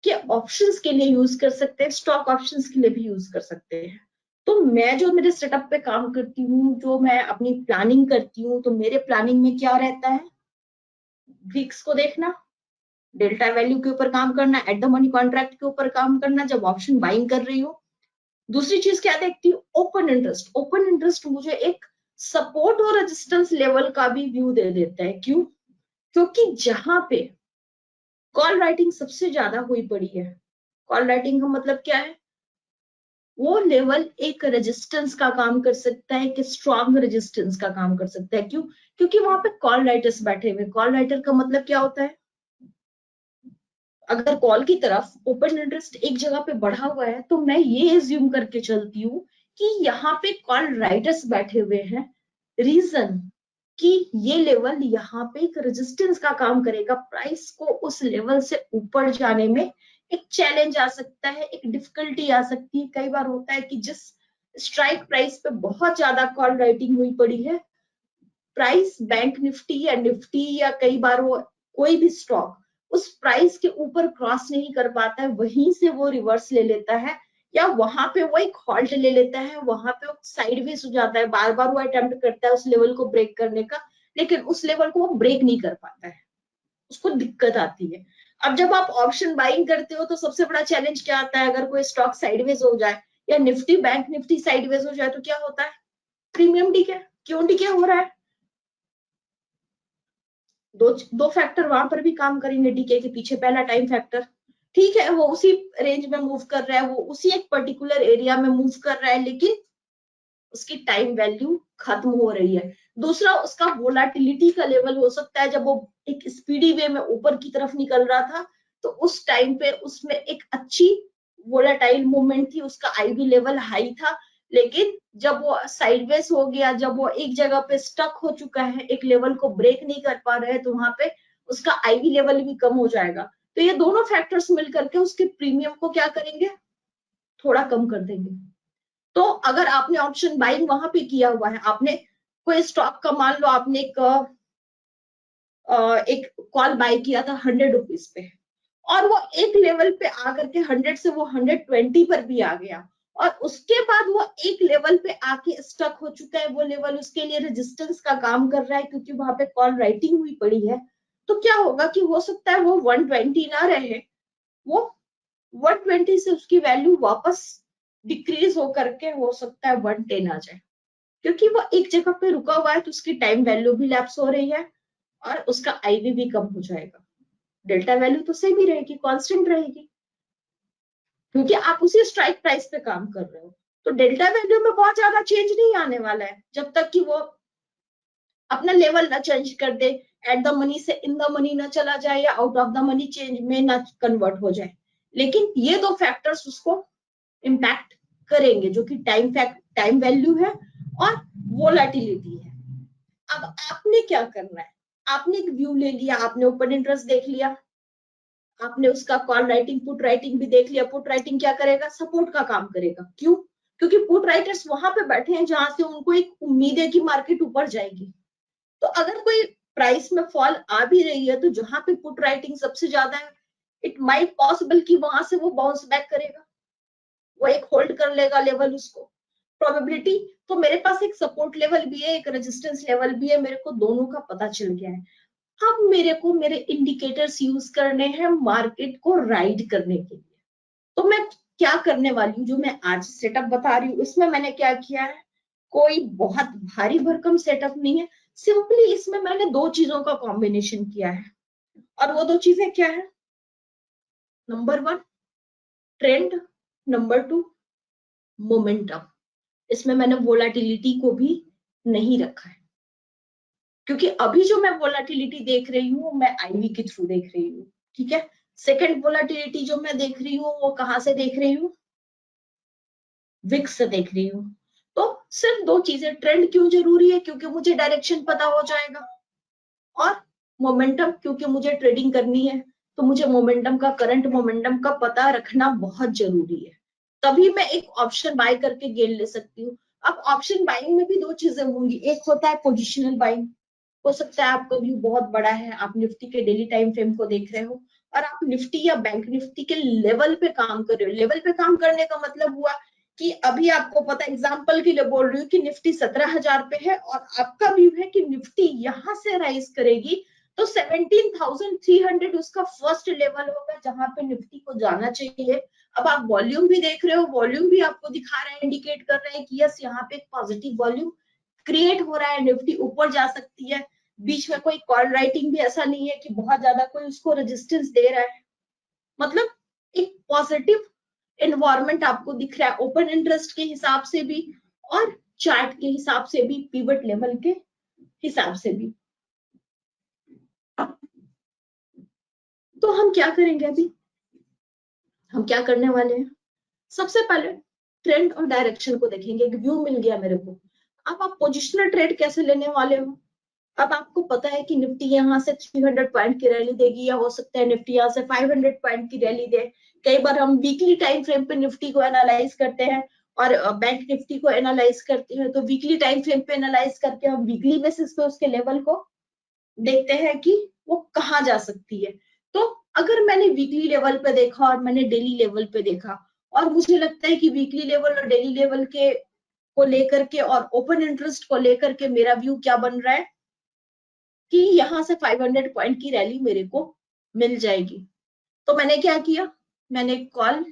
के ऑप्शंस के लिए यूज कर सकते हैं, स्टॉक ऑप्शंस के लिए भी यूज कर सकते हैं। तो मैं जो मेरे सेटअप पे काम करती हूँ, जो मैं अपनी प्लानिंग करती हूँ, तो मेरे प्लानिंग में क्या रहता है, विक्स को देखना, डेल्टा वैल्यू के ऊपर काम करना, एट द मनी कॉन्ट्रैक्ट के ऊपर काम करना जब ऑप्शन बाइंग कर रही हो। दूसरी चीज क्या देखती हूँ, ओपन इंटरेस्ट। ओपन इंटरेस्ट मुझे एक सपोर्ट और रेजिस्टेंस लेवल का भी व्यू दे देता है। क्यों? क्योंकि जहां पे कॉल राइटिंग सबसे ज्यादा हुई पड़ी है, कॉल राइटिंग का मतलब क्या है, वो लेवल एक रेजिस्टेंस का काम कर सकता है, कि स्ट्रॉन्ग रेजिस्टेंस का काम कर सकता है। क्यों? क्योंकि वहां पे कॉल राइटर्स बैठे हुए। कॉल राइटर का मतलब क्या होता है, अगर कॉल की तरफ ओपन इंटरेस्ट एक जगह पे बढ़ा हुआ है तो मैं ये एज्यूम करके चलती हूँ कि यहाँ पे कॉल राइटर्स बैठे हुए हैं। रीजन कि ये लेवल यहाँ पे एक रेजिस्टेंस का काम करेगा, प्राइस को उस लेवल से ऊपर जाने में एक चैलेंज आ सकता है, एक डिफिकल्टी आ सकती है। कई बार होता है कि जिस स्ट्राइक प्राइस पे बहुत ज्यादा कॉल राइटिंग हुई पड़ी है, प्राइस बैंक निफ्टी या निफ्टी या कई बार वो कोई भी स्टॉक उस प्राइस के ऊपर क्रॉस नहीं कर पाता है, वहीं से वो रिवर्स ले लेता है या वहां पे वो एक हॉल्ट ले लेता है, वहां पे वो साइडवेज हो जाता है। बार बार वो अटेम्प्ट करता है उस लेवल को ब्रेक करने का, लेकिन उस लेवल को वो ब्रेक नहीं कर पाता है, उसको दिक्कत आती है। अब जब आप ऑप्शन बाइंग करते हो तो सबसे बड़ा चैलेंज क्या आता है, अगर कोई स्टॉक साइडवेज हो जाए या निफ्टी बैंक निफ्टी साइडवेज हो जाए तो क्या होता है, प्रीमियम डीके। क्यों डीके हो रहा है, दो दो फैक्टर वहां पर भी काम करेंगे डीके के पीछे। पहला टाइम फैक्टर, ठीक है वो उसी रेंज में मूव कर रहा है, वो उसी एक पर्टिकुलर एरिया में मूव कर रहा है, लेकिन उसकी टाइम वैल्यू खत्म हो रही है। दूसरा, उसका वोलाटिलिटी का लेवल हो सकता है, जब वो एक स्पीडी वे में ऊपर की तरफ निकल रहा था तो उस टाइम पे उसमें एक अच्छी वोलाटाइल मूवमेंट थी, उसका आईवी लेवल हाई था। लेकिन जब वो साइडवेज हो गया, जब वो एक जगह पे स्टक हो चुका है, एक लेवल को ब्रेक नहीं कर पा रहे हैं, तो वहां पे उसका आईवी लेवल भी कम हो जाएगा। तो ये दोनों फैक्टर्स मिलकर के उसके प्रीमियम को क्या करेंगे, थोड़ा कम कर देंगे। तो अगर आपने ऑप्शन बाइंग वहां पे किया हुआ है, आपने कोई स्टॉक का मान लो आपने एक कॉल बाय किया था 100 रुपीज पे, और वो एक लेवल पे आकर के 100 से वो 120 पर भी आ गया, और उसके बाद वो एक लेवल पे आके स्टक हो चुका है, वो लेवल उसके लिए रेजिस्टेंस का काम कर रहा है क्योंकि वहां पे कॉल राइटिंग हुई पड़ी है। तो क्या होगा कि हो सकता है वो 120 ना रहे, वो 120 से उसकी वैल्यू वापस डिक्रीज होकर के हो सकता है 110 आ जाए, क्योंकि वो एक जगह पे रुका हुआ है तो उसकी टाइम वैल्यू भी लैप्स हो रही है और उसका आईवी भी कम हो जाएगा। डेल्टा वैल्यू तो सेम ही रहेगी, कांस्टेंट रहेगी। क्योंकि आप उसी स्ट्राइक प्राइस पे काम कर रहे हो। तो डेल्टा वैल्यू में बहुत ज्यादा चेंज नहीं आने वाला है जब तक कि वो अपना लेवल ना चेंज कर दे, एट द मनी से इन द मनी ना चला जाए या out of the money change में ना कन्वर्ट हो जाए। लेकिन ये दो फैक्टर्स उसको इम्पैक्ट करेंगे, जो कि टाइम वैल्यू है और वोलाटिलिटी है। अब आपने क्या करना है, आपने एक व्यू ले लिया, आपने ओपन इंटरेस्ट देख लिया, आपने उसका कॉल राइटिंग पुट राइटिंग भी देख लिया। पुट राइटिंग क्या करेगा, सपोर्ट का काम करेगा। क्यों? क्योंकि पुट राइटर्स वहां पे बैठे हैं जहां से उनको एक उम्मीद है कि मार्केट ऊपर जाएगी। तो अगर कोई प्राइस में फॉल आ भी रही है तो जहां पे पुट राइटिंग सबसे ज्यादा है, इट माइट पॉसिबल कि वहां से वो बाउंस बैक करेगा, वो एक होल्ड कर लेगा लेवल उसको। प्रोबेबिलिटी तो मेरे पास एक सपोर्ट लेवल भी है, एक रेजिस्टेंस लेवल भी है, मेरे को दोनों का पता चल गया है। अब मेरे को मेरे इंडिकेटर्स यूज करने हैं मार्केट को राइड करने के लिए। तो मैं क्या करने वाली हूँ, जो मैं आज सेटअप बता रही हूँ इसमें मैंने क्या किया है, कोई बहुत भारी भरकम सेटअप नहीं है। सिंपली इसमें मैंने दो चीजों का कॉम्बिनेशन किया है, और वो दो चीजें क्या है, number one trend, number two momentum. इसमें मैंने वोलाटिलिटी को भी नहीं रखा है, क्योंकि अभी जो मैं वोलाटिलिटी देख रही हूँ मैं आईवी के थ्रू देख रही हूँ। ठीक है, सेकंड वोलाटिलिटी जो मैं देख रही हूँ वो कहां से देख रही हूँ, विक्स से देख रही हूँ। तो सिर्फ दो चीजें, ट्रेंड क्यों जरूरी है, क्योंकि मुझे डायरेक्शन पता हो जाएगा, और मोमेंटम क्योंकि मुझे ट्रेडिंग करनी है, तो मुझे मोमेंटम का, करंट मोमेंटम का पता रखना बहुत जरूरी है। तभी मैं एक ऑप्शन बाय करके गेन ले सकती हूँ। अब ऑप्शन बाइंग में भी दो चीजें होंगी, एक होता है पोजिशनल बाइंग। हो सकता है आपका व्यू बहुत बड़ा है, आप निफ्टी के डेली टाइम फ्रेम को देख रहे हो और आप निफ्टी या बैंक निफ्टी के लेवल पे काम कर रहे हो। लेवल पे काम करने का मतलब हुआ कि अभी आपको पता, एग्जांपल के लिए बोल रही हूँ कि निफ्टी 17,000 पे है और आपका व्यू है कि निफ्टी यहां से राइज करेगी, तो 17,300 उसका फर्स्ट लेवल होगा जहां पे निफ्टी को जाना चाहिए। अब आप वॉल्यूम भी देख रहे हो, वॉल्यूम भी आपको दिखा रहा है, इंडिकेट कर रहे हैं कि यस यहाँ पे एक पॉजिटिव वॉल्यूम क्रिएट हो रहा है, निफ्टी ऊपर जा सकती है। बीच में कोई कॉल राइटिंग भी ऐसा नहीं है कि बहुत ज्यादा कोई उसको रेजिस्टेंस दे रहा है। मतलब एक पॉजिटिव एनवायरनमेंट आपको दिख रहा है, ओपन इंटरेस्ट के हिसाब से भी और चार्ट के हिसाब से भी, पिवट लेवल के हिसाब से भी। तो हम क्या करेंगे अभी, हम क्या करने वाले हैं, सबसे पहले ट्रेंड और डायरेक्शन को देखेंगे। एक व्यू मिल गया मेरे को। अब आप पोजिशनल ट्रेड कैसे लेने वाले हो, अब आपको पता है कि निफ्टी यहाँ से 300 पॉइंट की रैली देगी, या हो सकता है निफ्टी यहाँ से 500 पॉइंट की रैली दे। कई बार हम वीकली टाइम फ्रेम पे निफ्टी को एनालाइज करते हैं और बैंक निफ्टी को एनालाइज करते हैं, तो वीकली टाइम फ्रेम पे एनालाइज करके हम वीकली बेसिस पे उसके लेवल को देखते हैं कि वो कहाँ जा सकती है। तो अगर मैंने वीकली लेवल पे देखा और मैंने डेली लेवल पे देखा, और मुझे लगता है कि वीकली लेवल और डेली लेवल के को लेकर के और ओपन इंटरेस्ट को लेकर के मेरा व्यू क्या बन रहा है कि यहाँ से 500 पॉइंट की रैली मेरे को मिल जाएगी, तो मैंने क्या किया, मैंने कॉल,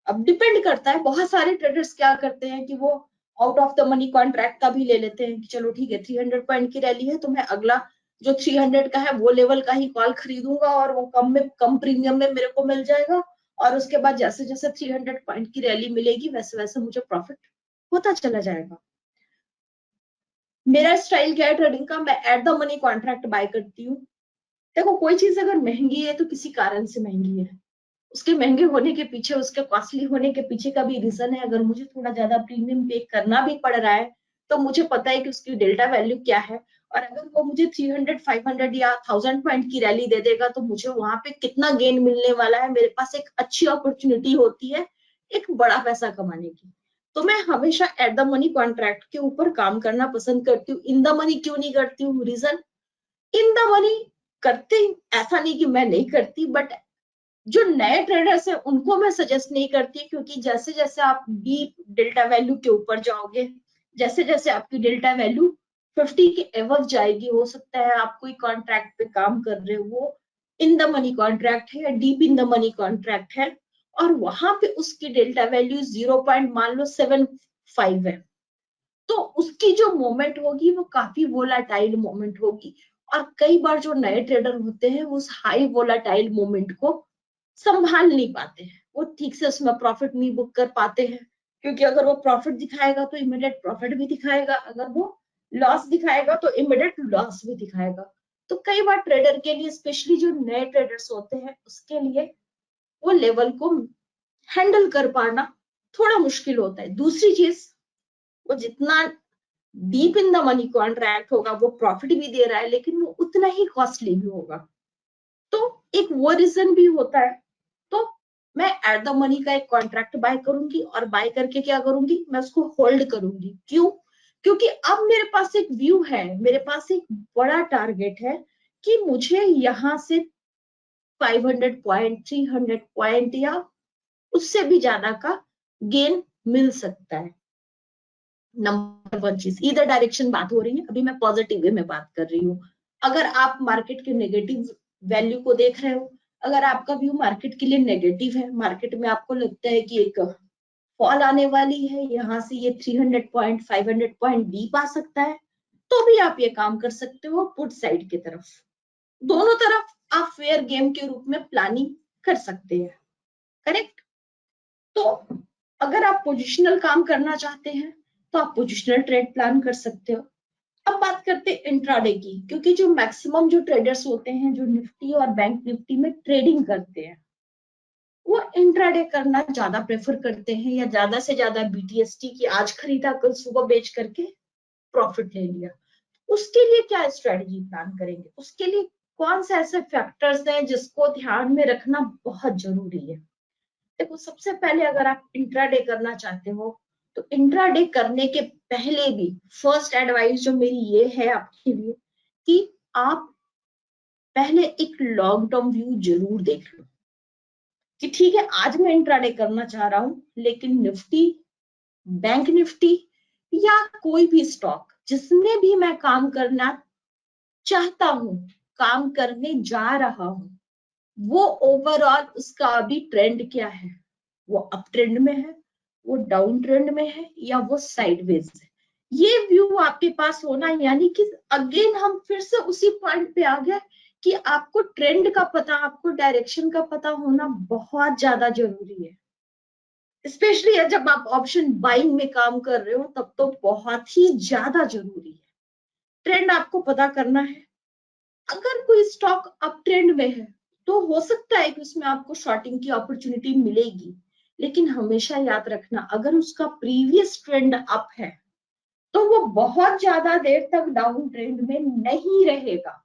अब डिपेंड करता है, बहुत सारे ट्रेडर्स क्या करते हैं कि वो out of the money contract का भी ले लेते हैं कि चलो ठीक है 300 पॉइंट की रैली है तो मैं अगला जो 300 का है वो लेवल का ही कॉल खरीदूंगा और वो कम प्रीमियम में मेरे को मिल जाएगा, और उसके बाद जैसे जैसे 300 पॉइंट की रैली मिलेगी वैसे वैसे मुझे प्रॉफिट होता चला जाएगा। मेरा स्टाइल क्या है ट्रेडिंग का, मैं at the money contract by करती हूँ। देखो कोई चीज अगर महंगी है तो किसी कारण से महंगी है, उसके महंगे होने के पीछे, उसके कॉस्टली होने के पीछे का भी रीजन है। अगर मुझे थोड़ा ज्यादा प्रीमियम पे करना भी पड़ रहा है तो मुझे पता है कि उसकी डेल्टा वैल्यू क्या है, और अगर वो मुझे 300 500 या 1000 पॉइंट की रैली दे देगा तो मुझे वहां पे कितना गेन मिलने वाला है, मेरे पास एक अच्छी अपॉर्चुनिटी होती है एक बड़ा पैसा कमाने की। तो मैं हमेशा एट द मनी कॉन्ट्रैक्ट के ऊपर काम करना पसंद करती हूँ। इन द मनी क्यों नहीं करती हूँ, रीजन, इन द मनी करते, ऐसा नहीं कि मैं नहीं करती, बट जो नए ट्रेडर्स हैं उनको मैं सजेस्ट नहीं करती, क्योंकि जैसे जैसे आप डीप डेल्टा वैल्यू के ऊपर जाओगे, जैसे जैसे आपकी डेल्टा वैल्यू 50 के एवज जाएगी, हो सकता है आप कोई कॉन्ट्रैक्ट पे काम कर रहे हो, वो इन द मनी कॉन्ट्रैक्ट है या deep in the money contract है, और वहां पे उसकी डेल्टा वैल्यू 0 पॉइंट मान लो 75 है, तो उसकी जो मोमेंट होगी वो काफी वोलाटाइल मोमेंट होगी। और कई बार जो नए ट्रेडर होते हैं उस हाई वोलाटाइल मोमेंट को संभाल नहीं पाते हैं। वो ठीक से उसमें प्रॉफिट नहीं बुक कर पाते हैं, क्योंकि अगर वो प्रॉफिट दिखाएगा तो इमीडिएट प्रॉफिट भी दिखाएगा, अगर वो लॉस दिखाएगा तो इमीडिएट लॉस भी दिखाएगा। तो कई बार ट्रेडर के लिए, स्पेशली जो नए ट्रेडर्स होते हैं, उसके लिए वो लेवल को हैंडल कर पाना थोड़ा मुश्किल होता है। दूसरी चीज, वो जितना deep in the money contract होगा, वो प्रॉफिट भी दे रहा है, लेकिन वो उतना ही कॉस्टली भी होगा। तो एक वो रीजन भी होता है। तो मैं एट द मनी का एक कॉन्ट्रैक्ट बाय करूंगी, और बाय करके क्या करूंगी, मैं उसको होल्ड करूंगी। क्यों? क्योंकि अब मेरे पास एक व्यू है, मेरे पास एक बड़ा टारगेट है कि मुझे यहाँ से 500 पॉइंट, 300 पॉइंट या उससे भी ज्यादा का गेन मिल सकता है। नंबर वन चीज, इधर डायरेक्शन बात हो रही है, अभी मैं पॉजिटिव वे में बात कर रही हूँ। अगर आप मार्केट के नेगेटिव वैल्यू को देख रहे हो, अगर आपका व्यू मार्केट के लिए नेगेटिव है, मार्केट में आपको लगता है कि एक फॉल आने वाली है, यहाँ से ये 300 पॉइंट, 500 पॉइंट डीप आ सकता है, तो भी आप ये काम कर सकते हो पुट साइड की तरफ। दोनों तरफ आप फेयर गेम के रूप में प्लानिंग कर सकते हैं। करेक्ट? तो अगर आप पोजिशनल काम करना चाहते हैं तो आप पोजिशनल ट्रेड प्लान कर सकते हो। अब बात करते हैं इंट्राडे की, क्योंकि जो मैक्सिमम जो ट्रेडर्स होते हैं, जो निफ्टी और बैंक निफ्टी में ट्रेडिंग करते हैं, वो इंट्राडे करना ज्यादा प्रेफर करते हैं, या ज्यादा से ज्यादा बीटीएसटी की आज खरीदा कल सुबह बेच करके प्रॉफिट ले लिया। उसके लिए क्या स्ट्रेटजी प्लान करेंगे, उसके लिए कौन से ऐसे फैक्टर्स हैं जिसको ध्यान में रखना बहुत जरूरी है। देखो, सबसे पहले अगर आप इंट्राडे करना चाहते हो, तो इंट्राडे करने के पहले भी फर्स्ट एडवाइस जो मेरी ये है आपके लिए, कि आप पहले एक लॉन्ग टर्म व्यू जरूर देख लो, कि ठीक है आज मैं इंट्राडे करना चाह रहा हूं, लेकिन निफ्टी, बैंक निफ्टी या कोई भी स्टॉक जिसमें भी मैं काम करना चाहता हूं, काम करने जा रहा हूं, वो ओवरऑल उसका अभी ट्रेंड क्या है, वो अप ट्रेंड में है, वो डाउन ट्रेंड में है, या वो साइडवेज है। ये व्यू आपके पास होना, यानी कि अगेन हम फिर से उसी पॉइंट पे आ गए कि आपको ट्रेंड का पता, आपको डायरेक्शन का पता होना बहुत ज्यादा जरूरी है। स्पेशली जब आप ऑप्शन बाइंग में काम कर रहे हो, तब तो बहुत ही ज्यादा जरूरी है। ट्रेंड आपको पता करना है। अगर कोई स्टॉक अप ट्रेंड में है, तो हो सकता है कि उसमें आपको शॉर्टिंग की अपॉर्चुनिटी मिलेगी, लेकिन हमेशा याद रखना, अगर उसका प्रीवियस ट्रेंड अप है, तो वो बहुत ज्यादा देर तक डाउन ट्रेंड में नहीं रहेगा।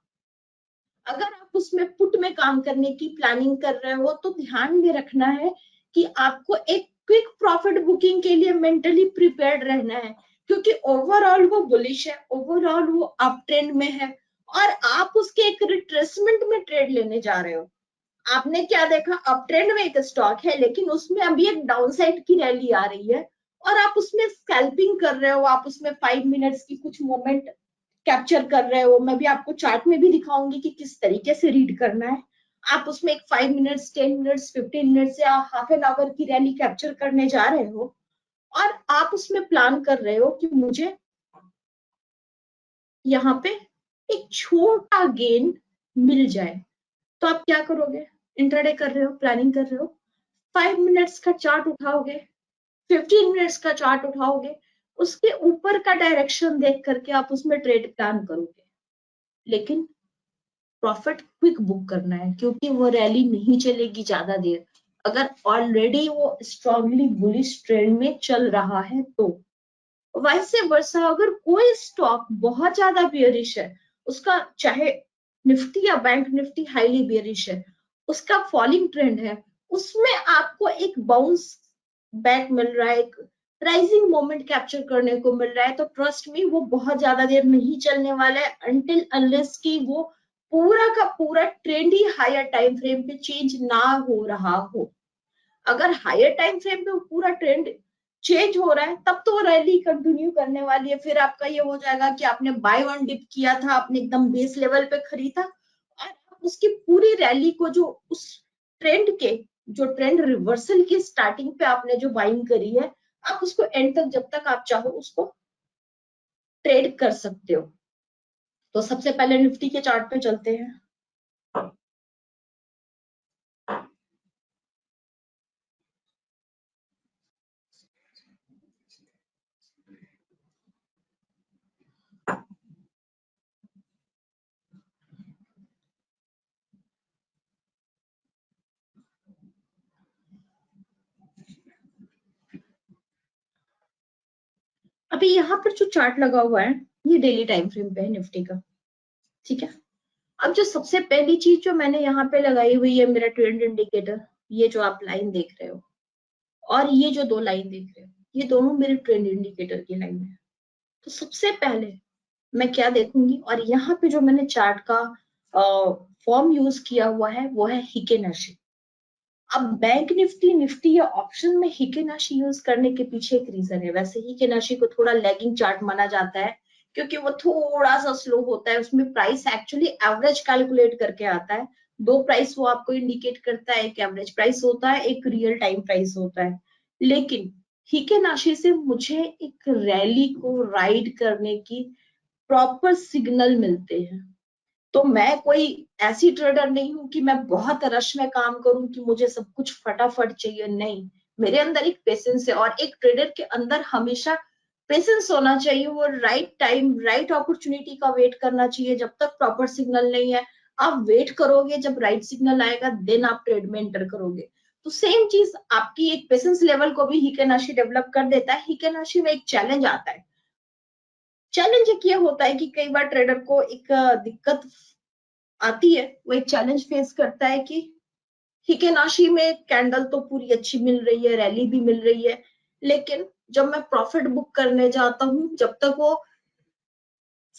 अगर आप उसमें पुट में काम करने की प्लानिंग कर रहे हो, तो ध्यान में रखना है कि आपको एक क्विक प्रॉफिट बुकिंग के लिए मेंटली प्रिपेयर्ड रहना है, क्योंकि ओवरऑल वो बुलिश है, ओवरऑल वो अप ट्रेंड में है, और आप उसके एक रिट्रेसमेंट में ट्रेड लेने जा रहे हो। आपने क्या देखा, अप ट्रेंड में एक स्टॉक है, लेकिन उसमें अभी एक डाउन साइड की रैली आ रही है, और आप उसमें स्कैल्पिंग कर रहे हो, आप उसमें 5 मिनट्स की कुछ मोमेंट कैप्चर कर रहे हो। मैं भी आपको चार्ट में भी दिखाऊंगी कि किस तरीके से रीड करना है। आप उसमें एक 5 मिनट्स, 10 मिनट्स, 15 मिनट्स या हाफ एन आवर की रैली कैप्चर करने जा रहे हो, और आप उसमें प्लान कर रहे हो कि मुझे यहाँ पे एक छोटा गेन मिल जाए। तो आप क्या करोगे, इंट्राडे कर रहे हो, प्लानिंग कर रहे हो, 5 मिनट्स का चार्ट उठाओगे, 15 मिनट्स का चार्ट उठाओगे, उसके ऊपर का डायरेक्शन देख करके आप उसमें ट्रेड प्लान करोगे। लेकिन प्रॉफिट क्विक बुक करना है, क्योंकि वो रैली नहीं चलेगी ज्यादा देर, अगर ऑलरेडी वो स्ट्रांगली बुलिश ट्रेंड में चल रहा है तो। वैसे वर्षा, अगर कोई स्टॉक बहुत ज्यादा बियरिश है, उसका चाहे निफ्टी या बैंक निफ्टी हाईली बियरिश है, उसका फॉलिंग ट्रेंड है, उसमें आपको एक बाउंस बैक मिल रहा है, एक राइजिंग मोमेंट कैप्चर करने को मिल रहा है, तो ट्रस्ट मी वो बहुत ज्यादा देर नहीं चलने वाला है, अनटिल अनलेस की वो पूरा का पूरा ट्रेंड ही हायर टाइम फ्रेम पे चेंज ना हो रहा हो। अगर हायर टाइम फ्रेम पे पूरा ट्रेंड चेंज हो रहा है, तब तो रैली कंटिन्यू करने वाली है। फिर आपका ये हो जाएगा कि आपने बाय वन डिप किया था, आपने एकदम बेस लेवल पे खरीदा, और आप उसकी पूरी रैली को, जो उस ट्रेंड के, जो ट्रेंड रिवर्सल की स्टार्टिंग पे आपने जो बाइंग करी है, आप उसको एंड तक, जब तक आप चाहो, उसको ट्रेड कर सकते हो। तो सबसे पहले निफ्टी के चार्ट पे चलते हैं। अभी यहाँ पर जो चार्ट लगा हुआ है ये डेली टाइम फ्रेम पे है निफ्टी का, ठीक है। अब जो सबसे पहली चीज जो मैंने यहाँ पे लगाई हुई है मेरा ट्रेंड इंडिकेटर, ये जो आप लाइन देख रहे हो और ये जो दो लाइन देख रहे हो, ये दोनों मेरे ट्रेंड इंडिकेटर की लाइन है। तो सबसे पहले मैं क्या देखूंगी, और यहाँ पे जो मैंने चार्ट का फॉर्म यूज किया हुआ है वो है हिकेनाशी। अब बैंक निफ्टी निफ्टी या ऑप्शन में हिकेनाशी यूज करने के पीछे एक रीजन है। वैसे हिकेनाशी को थोड़ा लैगिंग चार्ट माना जाता है क्योंकि वो थोड़ा सा स्लो होता है, उसमें प्राइस एक्चुअली एवरेज कैलकुलेट करके आता है। दो प्राइस वो आपको इंडिकेट करता है, एक एवरेज प्राइस होता है, एक रियल टाइम प्राइस होता है। लेकिन हिकेनाशी से मुझे एक रैली को राइड करने की प्रॉपर सिग्नल मिलते हैं। तो मैं कोई ऐसी ट्रेडर नहीं हूं कि मैं बहुत रश में काम करूं कि मुझे सब कुछ फटाफट चाहिए, नहीं। मेरे अंदर एक पेशेंस है और एक ट्रेडर के अंदर हमेशा पेशेंस होना चाहिए। वो राइट टाइम राइट अपॉर्चुनिटी का वेट करना चाहिए। जब तक प्रॉपर सिग्नल नहीं है आप वेट करोगे, जब राइट सिग्नल आएगा देन आप ट्रेड में एंटर करोगे। तो सेम चीज आपकी एक पेशेंस लेवल को भी हिकेनाशी डेवलप कर देता है। हिकेनाशी में एक चैलेंज आता है। चैलेंज एक ये होता है कि कई बार ट्रेडर को एक दिक्कत आती है, वो एक चैलेंज फेस करता है कि हिकेनाशी में कैंडल तो पूरी अच्छी मिल रही है, रैली भी मिल रही है, लेकिन जब मैं प्रॉफिट बुक करने जाता हूं, जब तक वो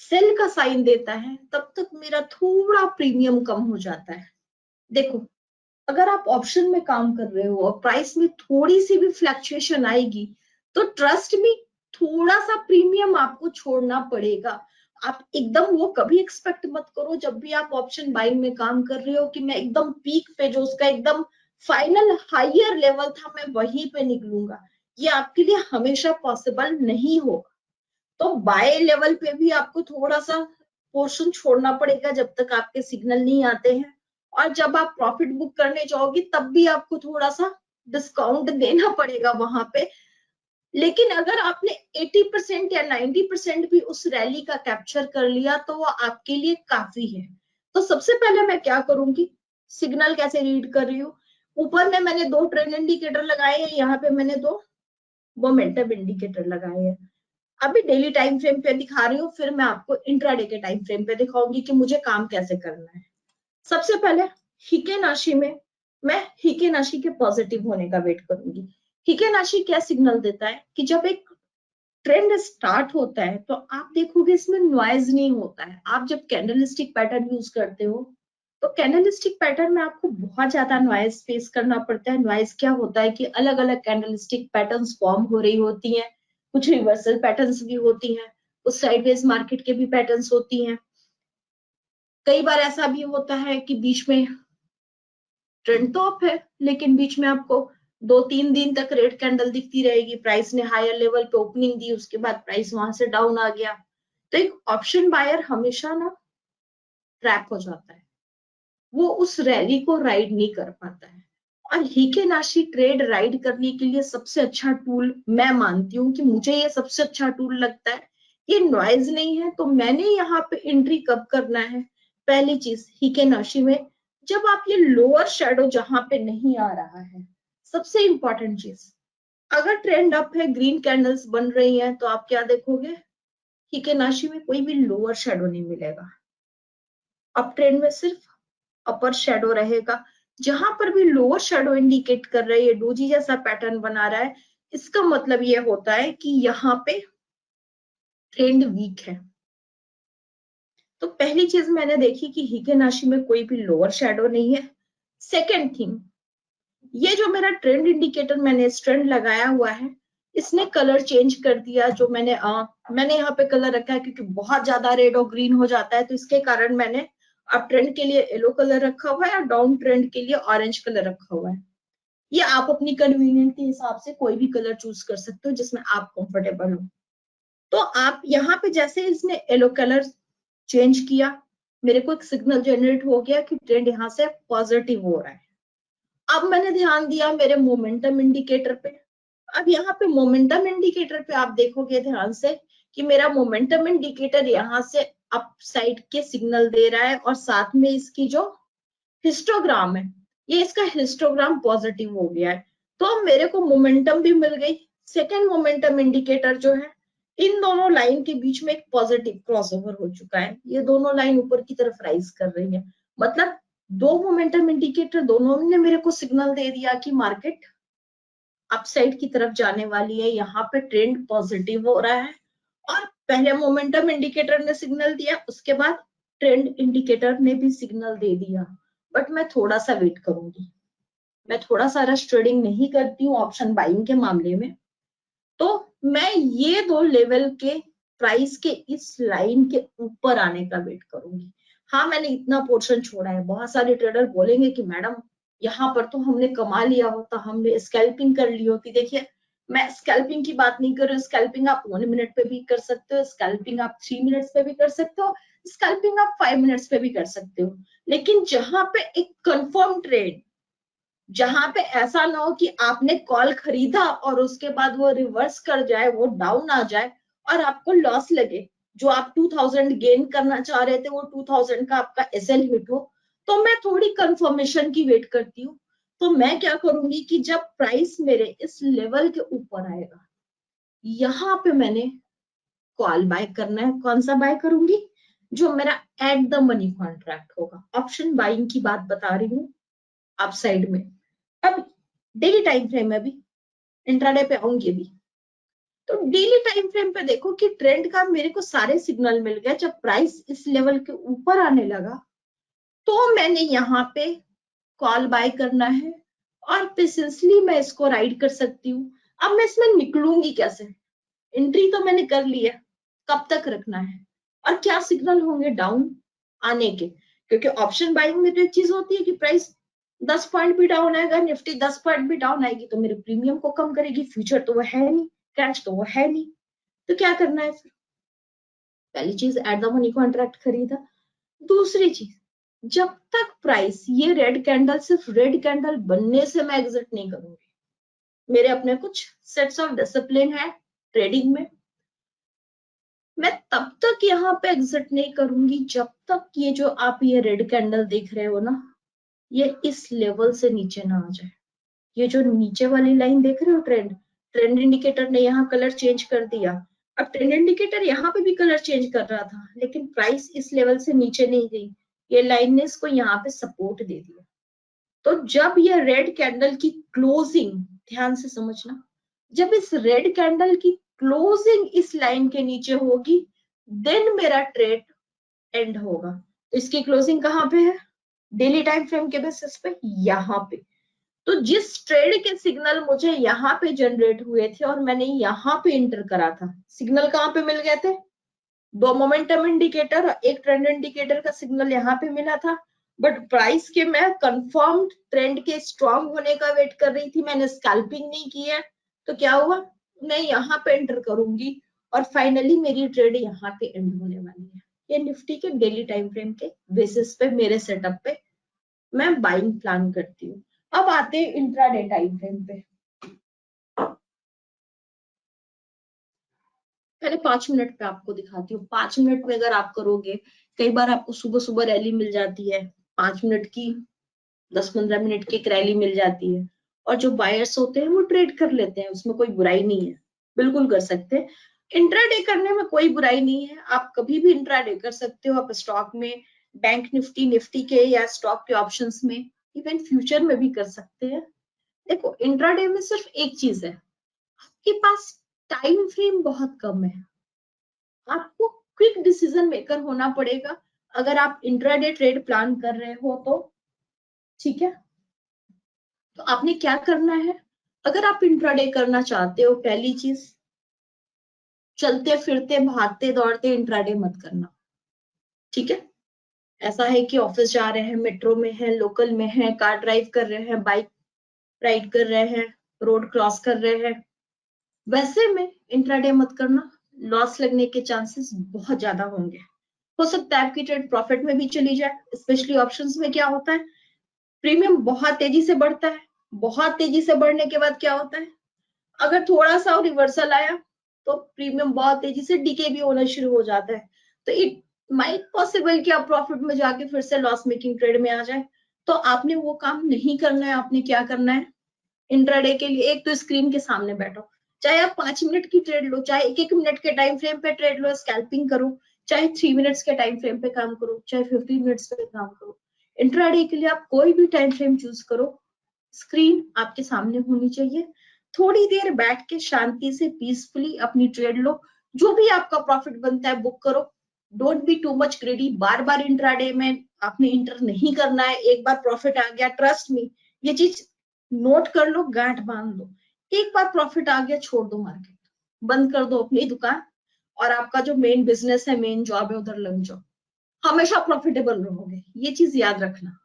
सेल का साइन देता है तब तक मेरा थोड़ा प्रीमियम कम हो जाता है। देखो, अगर आप ऑप्शन में काम कर रहे हो और प्राइस में थोड़ी सी भी फ्लक्चुएशन आएगी तो ट्रस्ट में थोड़ा सा प्रीमियम आपको छोड़ना पड़ेगा। आप एकदम वो कभी एक्सपेक्ट मत करो जब भी आप ऑप्शन बाइंग में काम कर रहे हो कि मैं एकदम पीक पे जो उसका एकदम फाइनल हायर लेवल था मैं वहीं पे निकलूंगा। ये आपके लिए हमेशा पॉसिबल नहीं होगा। तो बाय लेवल पे भी आपको थोड़ा सा पोर्शन छोड़ना पड़ेगा जब तक आपके सिग्नल नहीं आते हैं, और जब आप प्रॉफिट बुक करने जाओगे तब भी आपको थोड़ा सा डिस्काउंट देना पड़ेगा वहां पे। लेकिन अगर आपने 80% या 90% भी उस रैली का कैप्चर कर लिया तो वो आपके लिए काफी है। तो सबसे पहले मैं क्या करूंगी, सिग्नल कैसे रीड कर रही हूँ। ऊपर में मैंने दो ट्रेंड इंडिकेटर लगाए हैं, यहाँ पे मैंने दो मोमेंटम इंडिकेटर लगाए हैं। अभी डेली टाइम फ्रेम पे दिखा रही हूँ, फिर मैं आपको इंट्राडे के टाइम फ्रेम पे दिखाऊंगी कि मुझे काम कैसे करना है। सबसे पहले हिकेनाशी में मैं हिकेनाशी के पॉजिटिव होने का वेट करूंगी। हिकेनाशी क्या सिग्नल देता है कि जब एक ट्रेंड स्टार्ट होता है तो आप देखोगे इसमें नॉइज नहीं होता है। आप जब कैंडलस्टिक पैटर्न यूज करते हो तो कैंडलस्टिक पैटर्न में आपको बहुत ज्यादा नॉइज फेस करना पड़ता है। नॉइज क्या होता है कि अलग अलग कैंडलस्टिक पैटर्न्स फॉर्म हो रही होती हैं, कुछ रिवर्सल पैटर्न्स भी होती हैं, कुछ साइडवेज मार्केट के भी पैटर्न्स होती हैं। कई बार ऐसा भी होता है कि बीच में ट्रेंड तो अप है लेकिन बीच में आपको 2-3 दिन तक रेड कैंडल दिखती रहेगी, प्राइस ने हायर लेवल पे ओपनिंग दी, उसके बाद प्राइस वहां से डाउन आ गया। तो एक ऑप्शन बायर हमेशा ना ट्रैप हो जाता है, वो उस रैली को राइड नहीं कर पाता है। और हिकेनाशी ट्रेड राइड करने के लिए सबसे अच्छा टूल मैं मानती हूँ कि मुझे ये सबसे अच्छा टूल लगता है। ये नॉइज नहीं है तो मैंने यहाँ पे एंट्री कब करना है। पहली चीज हिकेनाशी में जब आप ये लोअर शेडो जहां पे नहीं आ रहा है, सबसे इंपॉर्टेंट चीज, अगर ट्रेंड अप है ग्रीन कैंडल्स बन रही हैं तो आप क्या देखोगे, हिकेनाशी में कोई भी लोअर शेडो नहीं मिलेगा। अप ट्रेंड में सिर्फ अपर शेडो रहेगा। जहां पर भी लोअर शेडो इंडिकेट कर रहा है, ये डोजी जैसा पैटर्न बना रहा है, इसका मतलब ये होता है कि यहाँ पे ट्रेंड वीक है। तो पहली चीज मैंने देखी कि हिकेनाशी में कोई भी लोअर शेडो नहीं है। सेकेंड थिंग, ये जो मेरा ट्रेंड इंडिकेटर मैंने इस ट्रेंड लगाया हुआ है, इसने कलर चेंज कर दिया। जो मैंने यहाँ पे कलर रखा है क्योंकि बहुत ज्यादा रेड और ग्रीन हो जाता है, तो इसके कारण मैंने अप ट्रेंड के लिए येलो कलर रखा हुआ है और डाउन ट्रेंड के लिए ऑरेंज कलर रखा हुआ है। ये आप अपनी कन्वीनियंट के हिसाब से कोई भी कलर चूज कर सकते हो जिसमें आप कंफर्टेबल हो। तो आप यहाँ पे जैसे इसने येलो कलर चेंज किया, मेरे को एक सिग्नल जनरेट हो गया कि ट्रेंड यहाँ से पॉजिटिव हो रहा है। अब मैंने ध्यान दिया मेरे मोमेंटम इंडिकेटर पे। अब यहाँ पे मोमेंटम इंडिकेटर पे आप देखोगे ध्यान से कि मेरा मोमेंटम इंडिकेटर यहाँ से अप साइड के सिग्नल दे रहा है और साथ में इसकी जो हिस्टोग्राम है, ये इसका हिस्टोग्राम पॉजिटिव हो गया है। तो अब मेरे को मोमेंटम भी मिल गई। सेकेंड मोमेंटम इंडिकेटर जो है इन दोनों लाइन के बीच में एक पॉजिटिव क्रॉसओवर हो चुका है, ये दोनों लाइन ऊपर की तरफ राइज कर रही है, मतलब दो मोमेंटम इंडिकेटर दोनों ने मेरे को सिग्नल दे दिया कि मार्केट अपसाइड की तरफ जाने वाली है, यहाँ पे ट्रेंड पॉजिटिव हो रहा है। और पहले मोमेंटम इंडिकेटर ने सिग्नल दिया, उसके बाद ट्रेंड इंडिकेटर ने भी सिग्नल दे दिया, बट मैं थोड़ा सा वेट करूंगी, मैं थोड़ा सा रश ट्रेडिंग नहीं करती हूँ ऑप्शन बाइंग के मामले में। तो मैं ये दो लेवल के प्राइस के इस लाइन के ऊपर आने का वेट करूंगी। हाँ, मैंने इतना पोर्शन छोड़ा है। बहुत सारे ट्रेडर बोलेंगे कि मैडम यहाँ पर तो हमने कमा लिया होता, हमने स्कैल्पिंग कर ली होती। देखिए, मैं स्कैल्पिंग की बात नहीं कर रही हूँ। स्कैल्पिंग आप 1 मिनट पे भी कर सकते हो, स्कैल्पिंग आप 3 मिनट्स पे भी कर सकते हो, स्कैल्पिंग आप 5 मिनट्स पे भी कर सकते हो। लेकिन जहां पे एक कंफर्म ट्रेड, जहां पे ऐसा ना हो कि आपने कॉल खरीदा और उसके बाद वो रिवर्स कर जाए, वो डाउन आ जाए और आपको लॉस लगे, जो आप 2000 गेन करना चाह रहे थे वो 2000 का आपका एसएल हिट हो, तो मैं थोड़ी कंफर्मेशन की वेट करती हूँ। तो मैं क्या करूंगी कि जब प्राइस मेरे इस लेवल के ऊपर आएगा, यहाँ पे मैंने कॉल बाय करना है। कौन सा बाय करूंगी? जो मेरा एट द मनी कॉन्ट्रैक्ट होगा। ऑप्शन बाइंग की बात बता रही हूँ अपसाइड में। अब डेली टाइम फ्रेम में भी, इंट्राडे पे आऊंगी अभी, तो डेली टाइम फ्रेम पे देखो कि ट्रेंड का मेरे को सारे सिग्नल मिल गए। जब प्राइस इस लेवल के ऊपर आने लगा तो मैंने यहाँ पे कॉल बाय करना है और पेशेंसली मैं इसको राइड कर सकती हूँ। अब मैं इसमें निकलूंगी कैसे? एंट्री तो मैंने कर ली है, कब तक रखना है और क्या सिग्नल होंगे डाउन आने के? क्योंकि ऑप्शन बाइंग में तो एक चीज होती है कि प्राइस 10 पॉइंट भी डाउन आएगा, निफ्टी 10 पॉइंट भी डाउन आएगी तो मेरे प्रीमियम को कम करेगी। फ्यूचर तो वो है नहीं, कैश तो वो है नहीं, तो क्या करना है फिर? पहली चीज, एट द मनी कॉन्ट्रैक्ट खरीदा। दूसरी चीज, जब तक प्राइस ये रेड कैंडल सिर्फ रेड कैंडल बनने से मैं एग्जिट नहीं करूंगी। मेरे अपने कुछ सेट्स ऑफ डिसिप्लिन है ट्रेडिंग में। मैं तब तक यहाँ पे एग्जिट नहीं करूंगी जब तक ये जो आप ये रेड कैंडल देख रहे हो ना, ये इस लेवल से नीचे ना आ जाए। ये जो नीचे वाली लाइन देख रहे हो, ट्रेंड ट्रेंड इंडिकेटर ने यहाँ कलर चेंज कर दिया। अब ट्रेंड इंडिकेटर यहाँ पे भी कलर चेंज कर रहा था, लेकिन प्राइस इस लेवल से नीचे नहीं गई। ये लाइन ने इसको यहाँ पे सपोर्ट दे दिया। तो जब ये रेड कैंडल की क्लोजिंग, ध्यान से समझना, जब इस रेड कैंडल की क्लोजिंग इस लाइन के नीचे होगी, देन मेरा ट्रेड एंड होगा। तो इसकी क्लोजिंग कहाँ पे है? डेली टाइम फ्रेम के बेसिस पे यहाँ पे। तो जिस ट्रेड के सिग्नल मुझे यहाँ पे जनरेट हुए थे और मैंने यहाँ पे इंटर करा था, सिग्नल कहाँ पे मिल गए थे? दो मोमेंटम इंडिकेटर और एक ट्रेंड इंडिकेटर का सिग्नल यहाँ पे मिला था। बट प्राइस के मैं कंफर्म ट्रेंड के स्ट्रांग होने का वेट कर रही थी, मैंने स्कैल्पिंग नहीं की है। तो क्या हुआ? मैं यहाँ पे एंटर करूंगी और फाइनली मेरी ट्रेड यहाँ पे एंड होने वाली है। ये निफ्टी के डेली टाइम फ्रेम के बेसिस पे मेरे सेटअप पे मैं बाइंग प्लान करती हूँ। अब आते हैं इंट्राडे टाइम फ्रेम पे। पहले 5 मिनट पे आपको दिखाती हूँ। 5 मिनट में अगर आप करोगे, कई बार आपको सुबह सुबह रैली मिल जाती है 5 मिनट की, 10-15 मिनट की एक रैली मिल जाती है और जो बायर्स होते हैं वो ट्रेड कर लेते हैं, उसमें कोई बुराई नहीं है, बिल्कुल कर सकते हैं। इंट्राडे करने में कोई बुराई नहीं है, आप कभी भी इंट्राडे कर सकते हो। आप स्टॉक में, बैंक निफ्टी, निफ्टी के या स्टॉक के ऑप्शंस में, इवन फ्यूचर में भी कर सकते हैं। देखो, इंट्राडे में सिर्फ एक चीज है, आपके पास टाइम फ्रेम बहुत कम है, आपको क्विक डिसीजन मेकर होना पड़ेगा अगर आप इंट्राडे ट्रेड प्लान कर रहे हो तो। ठीक है, तो आपने क्या करना है? अगर आप इंट्राडे करना चाहते हो, पहली चीज, चलते फिरते भागते दौड़ते इंट्राडे मत करना। ठीक है, ऐसा है कि ऑफिस जा रहे हैं, मेट्रो में है, लोकल में है, कार ड्राइव कर रहे हैं, बाइक राइड कर रहे हैं, रोड क्रॉस कर रहे हैं, वैसे में इंट्राडे मत करना। लॉस लगने के चांसेस बहुत ज्यादा होंगे। हो सकता है आपकी ट्रेड प्रॉफिट में भी चली जाए। स्पेशली ऑप्शंस में क्या होता है, प्रीमियम बहुत तेजी से बढ़ता है। बहुत तेजी से बढ़ने के बाद क्या होता है, अगर थोड़ा सा रिवर्सल आया तो प्रीमियम बहुत तेजी से डीके भी होना शुरू हो जाता है। तो इट माइट पॉसिबल कि आप प्रॉफिट में जाके फिर से लॉस मेकिंग ट्रेड में आ जाए। तो आपने वो काम नहीं करना है। आपने क्या करना है, इंट्राडे के लिए एक तो स्क्रीन के सामने बैठो, चाहे आप 5 मिनट की ट्रेड लो, चाहे 1-1 मिनट के टाइम फ्रेम पे ट्रेड लो, स्कैल्पिंग करो, चाहे 3 मिनट्स के टाइम फ्रेम पे काम करो, चाहे 15 मिनट्स पे काम करो। इंट्राडे के लिए आप कोई भी टाइम फ्रेम चूज करो, स्क्रीन आपके सामने होनी चाहिए। थोड़ी देर बैठ के शांति से पीसफुली अपनी ट्रेड लो, जो भी आपका प्रॉफिट बनता है बुक करो। Don't be too much ग्रेडी। Bar bar intraday में आपने इंटर नहीं करना है। एक बार प्रॉफिट आ गया, ट्रस्ट मी, ये चीज नोट कर लो, गांठ बांध लो, एक बार प्रॉफिट आ गया छोड़ दो मार्केट, बंद कर दो अपनी दुकान और आपका जो मेन बिजनेस है, मेन जॉब है, उधर लग जाओ। हमेशा प्रॉफिटेबल रहोगे, ये चीज याद रखना।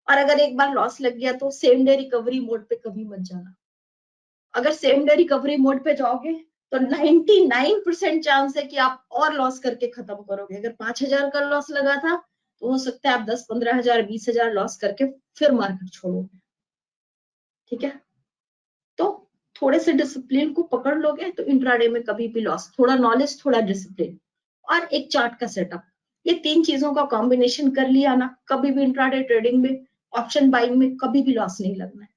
और अगर एक बार लॉस लग गया तो सेम डे रिकवरी मोड पे कभी मत जाना। अगर सेम डे रिकवरी मोड पे जाओगे तो 99% चांस है कि आप और लॉस करके खत्म करोगे। अगर 5,000 का लॉस लगा था तो हो सकता है आप 10-15,000 20,000 लॉस करके फिर मार्केट छोड़ोगे। ठीक है, तो थोड़े से डिसिप्लिन को पकड़ लोगे तो इंट्राडे में कभी भी लॉस, थोड़ा नॉलेज, थोड़ा डिसिप्लिन और एक चार्ट का सेटअप, ये 3 चीजों का कॉम्बिनेशन कर लिया ना, कभी भी इंट्राडे ट्रेडिंग में, ऑप्शन बाइंग में कभी भी लॉस नहीं लगना है।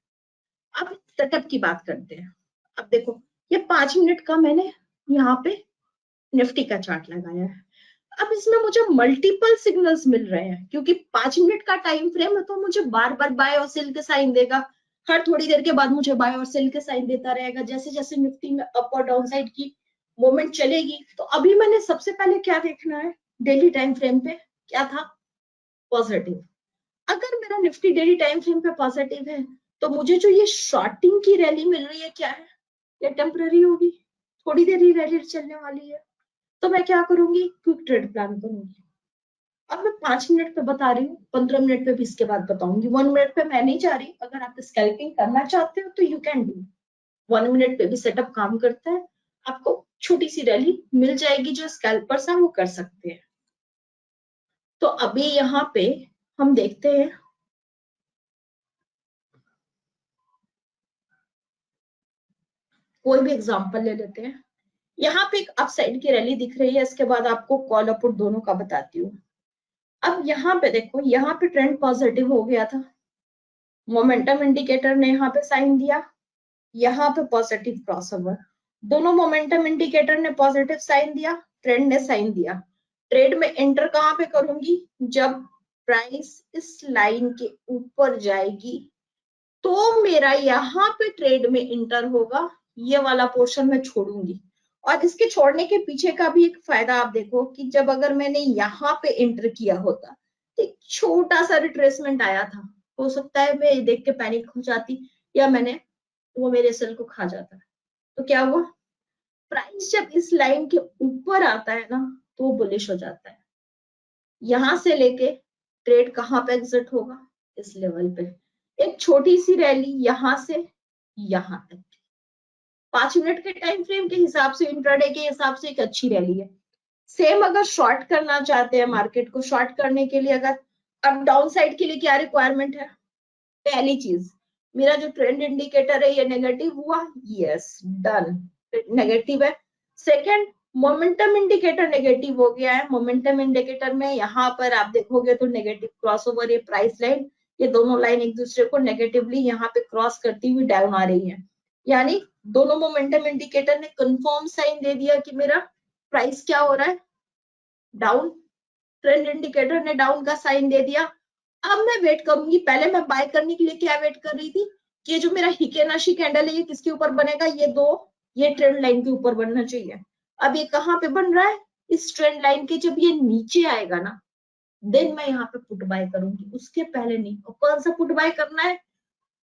अब सेटअप की बात करते हैं। अब देखो, ये 5 मिनट का मैंने यहाँ पे निफ्टी का चार्ट लगाया है। अब इसमें मुझे मल्टीपल सिग्नल्स मिल रहे हैं, क्योंकि 5 मिनट का टाइम फ्रेम है तो मुझे बार बार बाय और सेल के साइन देगा। हर थोड़ी देर के बाद मुझे बाय और सेल के साइन देता रहेगा, जैसे जैसे निफ्टी में अप और डाउन साइड की मूवमेंट चलेगी। तो अभी मैंने सबसे पहले क्या देखना है, डेली टाइम फ्रेम पे क्या था, पॉजिटिव। अगर मेरा निफ्टी डेली टाइम फ्रेम पे पॉजिटिव है तो मुझे जो ये शॉर्टिंग की रैली मिल रही है क्या है, ये टेम्पररी होगी, थोड़ी देर ही रैली चलने वाली है। तो मैं क्या करूंगी, क्विक ट्रेड प्लान करूंगी। अब मैं 5 मिनट पे बता रही हूँ, 15 मिनट पे भी इसके बाद बताऊंगी। 1 मिनट पे मैं नहीं जा रही, अगर आप स्कैल्पिंग करना चाहते हो तो यू कैन डू। 1 मिनट पे भी सेटअप काम करता है, आपको छोटी सी रैली मिल जाएगी, जो स्कैल्पर्स हैं वो कर सकते हैं। तो अभी यहाँ पे हम देखते हैं, कोई भी एग्जांपल ले लेते हैं। यहाँ पे एक अपसाइड की रैली दिख रही है, इसके बाद आपको कॉल और पुट दोनों का बताती हूँ। अब यहाँ पे देखो, यहाँ पे ट्रेंड पॉजिटिव हो गया था, मोमेंटम इंडिकेटर ने यहाँ पे साइन दिया, यहाँ पे पॉजिटिव क्रॉसओवर, दोनों मोमेंटम इंडिकेटर ने पॉजिटिव साइन दिया, ट्रेंड ने साइन दिया। ट्रेड में एंटर कहाँ पे करूंगी, जब प्राइस इस लाइन के ऊपर जाएगी तो मेरा यहाँ पे ट्रेड में इंटर होगा, ये वाला पोर्शन मैं छोड़ूंगी। और इसके छोड़ने के पीछे का भी एक फायदा आप देखो कि जब अगर मैंने यहाँ पे एंटर किया होता तो एक छोटा सा रिट्रेसमेंट आया था, हो सकता है मैं देख के पैनिक हो जाती या मैंने वो मेरे सेल को खा जाता है। तो क्या हुआ, प्राइस जब इस लाइन के ऊपर आता है ना तो वो बुलिश हो जाता है। यहां से लेके ट्रेड कहां पे एग्जिट होगा, इस लेवल पे। एक छोटी सी रैली यहां से यहां तक, 5 मिनट के टाइम फ्रेम के हिसाब से, इंट्राडे के हिसाब से एक अच्छी रैली है। सेम अगर शॉर्ट करना चाहते हैं मार्केट को, शॉर्ट करने के लिए अगर अब डाउन साइड के लिए क्या रिक्वायरमेंट है, पहली चीज, मेरा जो ट्रेंड इंडिकेटर है ये नेगेटिव हुआ, यस डन, नेगेटिव है। सेकंड, मोमेंटम इंडिकेटर नेगेटिव हो गया है, मोमेंटम इंडिकेटर में यहाँ पर आप देखोगे तो नेगेटिव क्रॉसओवर, ये प्राइस लाइन, ये दोनों लाइन एक दूसरे को नेगेटिवली यहाँ पे क्रॉस करती हुई डाउन आ रही है। यानी दोनों मोमेंटम इंडिकेटर ने कंफर्म साइन दे दिया कि मेरा प्राइस क्या हो रहा है, डाउन। ट्रेंड इंडिकेटर ने डाउन का साइन दे दिया। अब मैं वेट करूंगी, पहले मैं बाय करने के लिए क्या वेट कर रही थी कि ये जो मेरा हिकेनाशी कैंडल है ये किसके ऊपर बनेगा, ये दो, ये ट्रेंड लाइन के ऊपर बनना चाहिए। अब ये कहाँ पे बन रहा है, इस ट्रेंड लाइन के जब ये नीचे आएगा ना देन मैं यहाँ पे पुट बाय करूंगी, उसके पहले नहीं। और कौन सा पुट बाय करना है,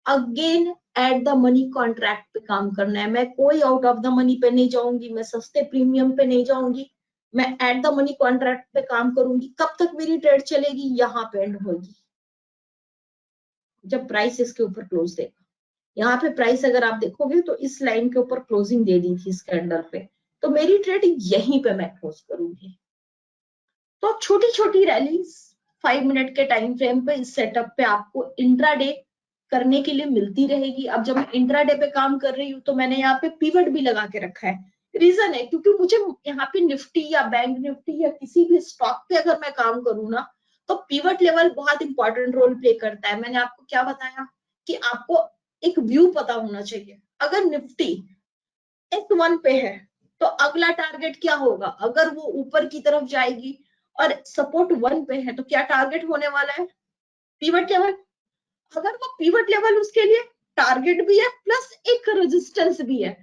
again at the money contract पे काम करना है। मैं कोई आउट ऑफ द मनी पे नहीं जाऊंगी, मैं सस्ते प्रीमियम पे नहीं जाऊंगी, मैं एट द मनी कॉन्ट्रैक्ट पे काम करूंगी। कब तक मेरी ट्रेड चलेगी, यहाँ पे एंड होगी जब प्राइस इसके ऊपर क्लोज देगा। यहाँ पे प्राइस अगर आप देखोगे तो इस लाइन के ऊपर क्लोजिंग दे दी थी इस कैंडल पे, तो मेरी ट्रेड यहीं पे मैं क्लोज करूंगी। तो छोटी छोटी रैलीज 5 मिनट के टाइम फ्रेम पे इस सेटअप पे आपको इंट्राडे करने के लिए मिलती रहेगी। अब जब मैं इंट्राडे पे काम कर रही हूँ तो मैंने यहाँ पे पिवट भी लगा के रखा है। रीजन है क्योंकि मुझे यहाँ पे निफ्टी या बैंक निफ्टी या किसी भी स्टॉक पे अगर मैं काम करूँ ना तो पिवट लेवल बहुत इंपॉर्टेंट रोल प्ले करता है। मैंने आपको क्या बताया कि आपको एक व्यू पता होना चाहिए। अगर निफ्टी S1 पे है, तो अगला टारगेट क्या होगा? अगर वो ऊपर की तरफ जाएगी और सपोर्ट 1 पे है तो क्या टारगेट होने वाला है? Pivot level. अगर वो पीवट लेवल उसके लिए टारगेट भी है प्लस एक रेजिस्टेंस भी है।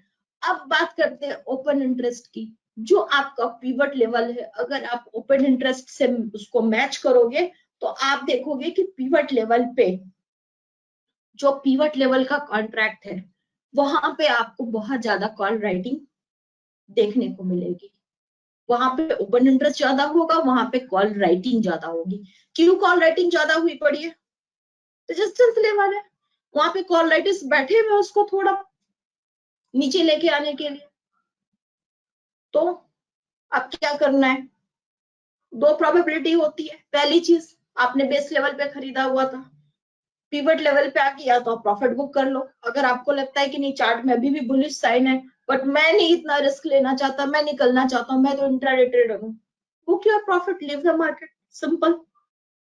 अब बात करते हैं ओपन इंटरेस्ट की। जो आपका पीवट लेवल है, अगर आप ओपन इंटरेस्ट से उसको मैच करोगे तो आप देखोगे कि पीवट लेवल पे, जो पीवट लेवल का कॉन्ट्रैक्ट है, वहां पे आपको बहुत ज्यादा कॉल राइटिंग देखने को मिलेगी। वहां पे ओपन इंटरेस्ट ज्यादा होगा, वहां पे कॉल राइटिंग ज्यादा होगी। क्यों कॉल राइटिंग ज्यादा हुई पड़ी है? रेजिस्टेंस लेवल है, वहां पे कॉल राइटर्स बैठे हुए उसको थोड़ा नीचे लेके आने के लिए। तो अब क्या करना है? दो प्रोबेबिलिटी होती है। पहली चीज, आपने बेस लेवल पे खरीदा हुआ था, पिवट लेवल पे आ गया तो आप प्रॉफिट बुक कर लो। अगर आपको लगता है कि नहीं, चार्ट में अभी भी बुलिश साइन है बट मैं नहीं इतना रिस्क लेना चाहता, मैं निकलना चाहता हूँ, मैं तो इंट्राडे ट्रेडर हूँ, book your profit, leave the market, simple.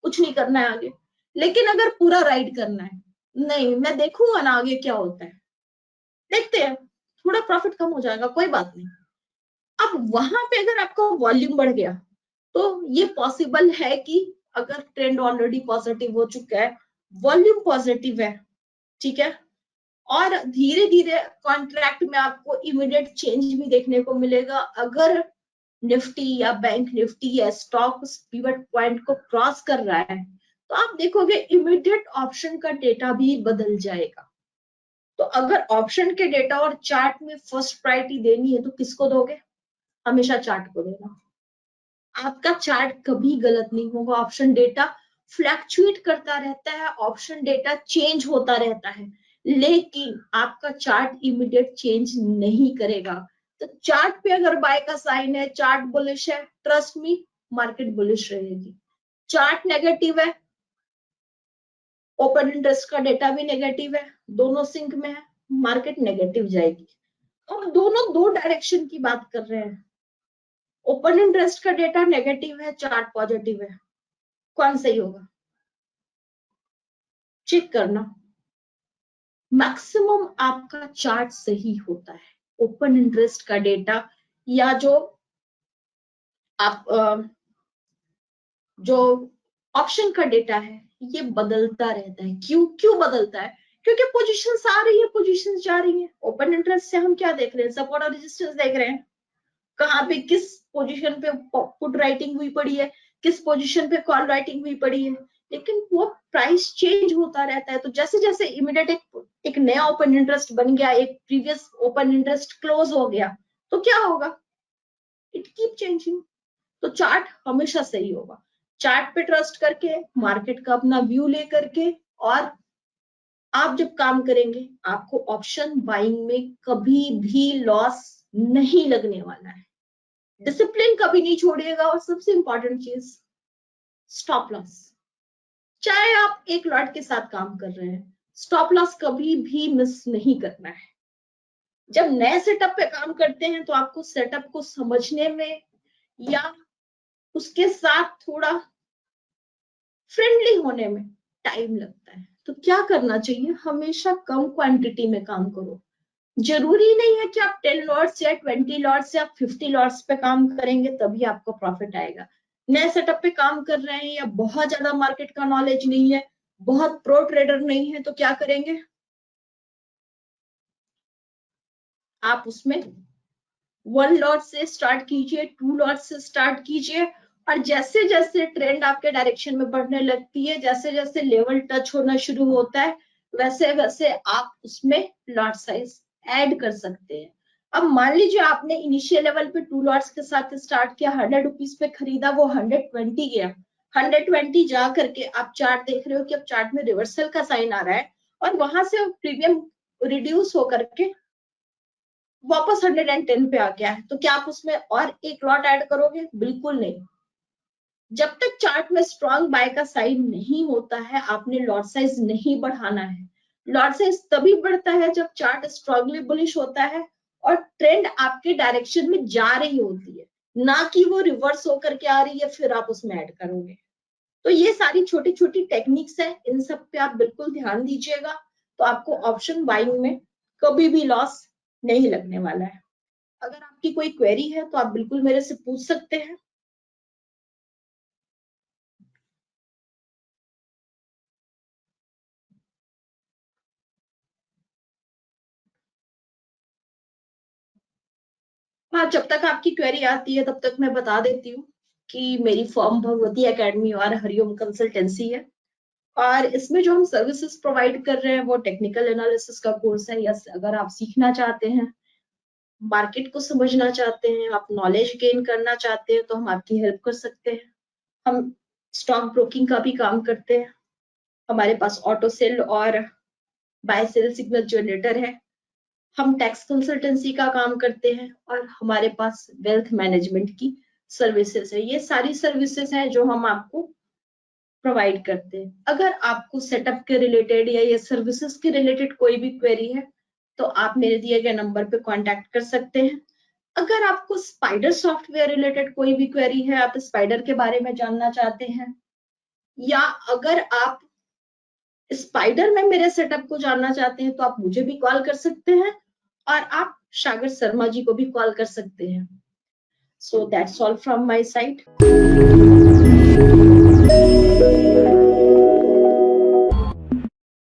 कुछ नहीं करना है आगे। लेकिन अगर पूरा राइड करना है, नहीं मैं देखूंगा ना आगे क्या होता है, देखते हैं, थोड़ा प्रॉफिट कम हो जाएगा कोई बात नहीं। अब वहां पे अगर आपका वॉल्यूम बढ़ गया तो ये पॉसिबल है कि अगर ट्रेंड ऑलरेडी पॉजिटिव हो चुका है, वॉल्यूम पॉजिटिव है, ठीक है, और धीरे धीरे कॉन्ट्रैक्ट में आपको इमीडिएट चेंज भी देखने को मिलेगा। अगर निफ्टी या बैंक निफ्टी या स्टॉक पिवट पॉइंट को क्रॉस कर रहा है तो आप देखोगे इमीडिएट ऑप्शन का डेटा भी बदल जाएगा। तो अगर ऑप्शन के डेटा और चार्ट में फर्स्ट प्रायोरिटी देनी है तो किसको दोगे? हमेशा चार्ट को देना। आपका चार्ट कभी गलत नहीं होगा। ऑप्शन डेटा फ्लैक्चुएट करता रहता है, ऑप्शन डेटा चेंज होता रहता है, लेकिन आपका चार्ट इमीडिएट चेंज नहीं करेगा। तो चार्ट पे अगर बाय का साइन है, चार्ट बुलिश है, ट्रस्ट मी, मार्केट बुलिश रहेगी। चार्ट नेगेटिव है, ओपन इंटरेस्ट का डेटा भी नेगेटिव है, दोनों सिंक में है, मार्केट नेगेटिव जाएगी। और दोनों दो डायरेक्शन की बात कर रहे हैं। ओपन इंटरेस्ट का डेटा नेगेटिव है, चार्ट पॉजिटिव है, कौन सही होगा? चेक करना। मैक्सिमम आपका चार्ट सही होता है। ओपन इंटरेस्ट का डेटा या जो आप जो ऑप्शन का डेटा है, ये बदलता रहता है। क्यों क्यों बदलता है? क्योंकि पोजीशंस आ रही है, पोजीशंस जा रही है। ओपन इंटरेस्ट से हम क्या देख रहे हैं? सपोर्ट और रेजिस्टेंस देख रहे हैं। कहाँ पे किस पोजीशन पे पुट राइटिंग हुई पड़ी है, किस पोजीशन पे कॉल राइटिंग हुई पड़ी है। लेकिन वो प्राइस चेंज होता रहता है। तो जैसे जैसे इमीडिएट एक नया ओपन इंटरेस्ट बन गया, एक प्रीवियस ओपन इंटरेस्ट क्लोज हो गया, तो क्या होगा? It keep changing. तो चार्ट हमेशा सही होगा। चार्ट पे ट्रस्ट करके, मार्केट का अपना व्यू लेकर के, और आप जब काम करेंगे आपको ऑप्शन बाइंग में कभी भी लॉस नहीं लगने वाला है। डिसिप्लिन कभी नहीं छोड़िएगा। और सबसे इंपॉर्टेंट चीज, स्टॉप लॉस। चाहे आप एक लॉट के साथ काम कर रहे हैं, स्टॉप लॉस कभी भी मिस नहीं करना है। जब नए सेटअप पे काम करते हैं तो आपको सेटअप को समझने में या उसके साथ थोड़ा फ्रेंडली होने में टाइम लगता है। तो क्या करना चाहिए? हमेशा कम क्वांटिटी में काम करो। जरूरी नहीं है कि आप 10 लॉट्स या 20 लॉट्स या 50 लॉट्स पे काम करेंगे तभी आपको प्रॉफिट आएगा। नए सेटअप पे काम कर रहे हैं या बहुत ज्यादा मार्केट का नॉलेज नहीं है, बहुत प्रो ट्रेडर नहीं है, तो क्या करेंगे? आप उसमें 1 लॉट से स्टार्ट कीजिए, 2 लॉट से स्टार्ट कीजिए, और जैसे जैसे ट्रेंड आपके डायरेक्शन में बढ़ने लगती है, जैसे जैसे लेवल टच होना शुरू होता है, वैसे वैसे आप उसमें लॉट साइज ऐड कर सकते हैं। अब मान लीजिए आपने इनिशियल लेवल पे 2 लॉट्स के साथ स्टार्ट किया, 100 रुपीज पे खरीदा, वो 120 गया, 120 जा करके आप चार्ट देख रहे हो कि अब चार्ट में रिवर्सल का साइन आ रहा है, और वहां से प्रीमियम रिड्यूस होकर के वापस 110 पे आ गया है, तो क्या आप उसमें और एक लॉट ऐड करोगे? बिल्कुल नहीं। जब तक चार्ट में स्ट्रॉन्ग बाय का साइन नहीं होता है, आपने लॉट साइज नहीं बढ़ाना है। लॉट साइज तभी बढ़ता है जब चार्ट स्ट्रांगली बुलिश होता है और ट्रेंड आपके डायरेक्शन में जा रही होती है, ना कि वो रिवर्स होकर के आ रही है फिर आप उसमें ऐड करोगे। तो ये सारी छोटी छोटी टेक्निक्स है, इन सब पे आप बिल्कुल ध्यान दीजिएगा, तो आपको ऑप्शन बाइंग में कभी भी लॉस नहीं लगने वाला है। अगर आपकी कोई क्वेरी है तो आप बिल्कुल मेरे से पूछ सकते हैं। हाँ, जब तक आपकी क्वेरी आती है तब तक मैं बता देती हूँ कि मेरी फर्म भगवती एकेडमी और हरिओम कंसल्टेंसी है, और इसमें जो हम सर्विसेज प्रोवाइड कर रहे हैं वो टेक्निकल एनालिसिस का कोर्स है। यस, अगर आप सीखना चाहते हैं, मार्केट को समझना चाहते हैं, आप नॉलेज गेन करना चाहते हैं, तो हम आपकी हेल्प कर सकते हैं। हम स्टॉक ब्रोकिंग का भी काम करते हैं। हमारे पास ऑटो सेल और बाय सेल सिग्नल जनरेटर है। हम टैक्स कंसल्टेंसी का काम करते हैं, और हमारे पास वेल्थ मैनेजमेंट की सर्विसेज है। ये सारी सर्विसेज हैं जो हम आपको प्रोवाइड करते हैं। अगर आपको सेटअप के रिलेटेड या ये सर्विसेज के रिलेटेड कोई भी क्वेरी है तो आप मेरे दिए गए नंबर पे कांटेक्ट कर सकते हैं। अगर आपको स्पाइडर सॉफ्टवेयर रिलेटेड कोई भी क्वेरी है, आप स्पाइडर के बारे में जानना चाहते हैं, या अगर आप स्पाइडर में मेरे सेटअप को जानना चाहते हैं, तो आप मुझे भी कॉल कर सकते हैं, और आप सागर शर्मा जी को भी कॉल कर सकते हैं। So that's all from my side.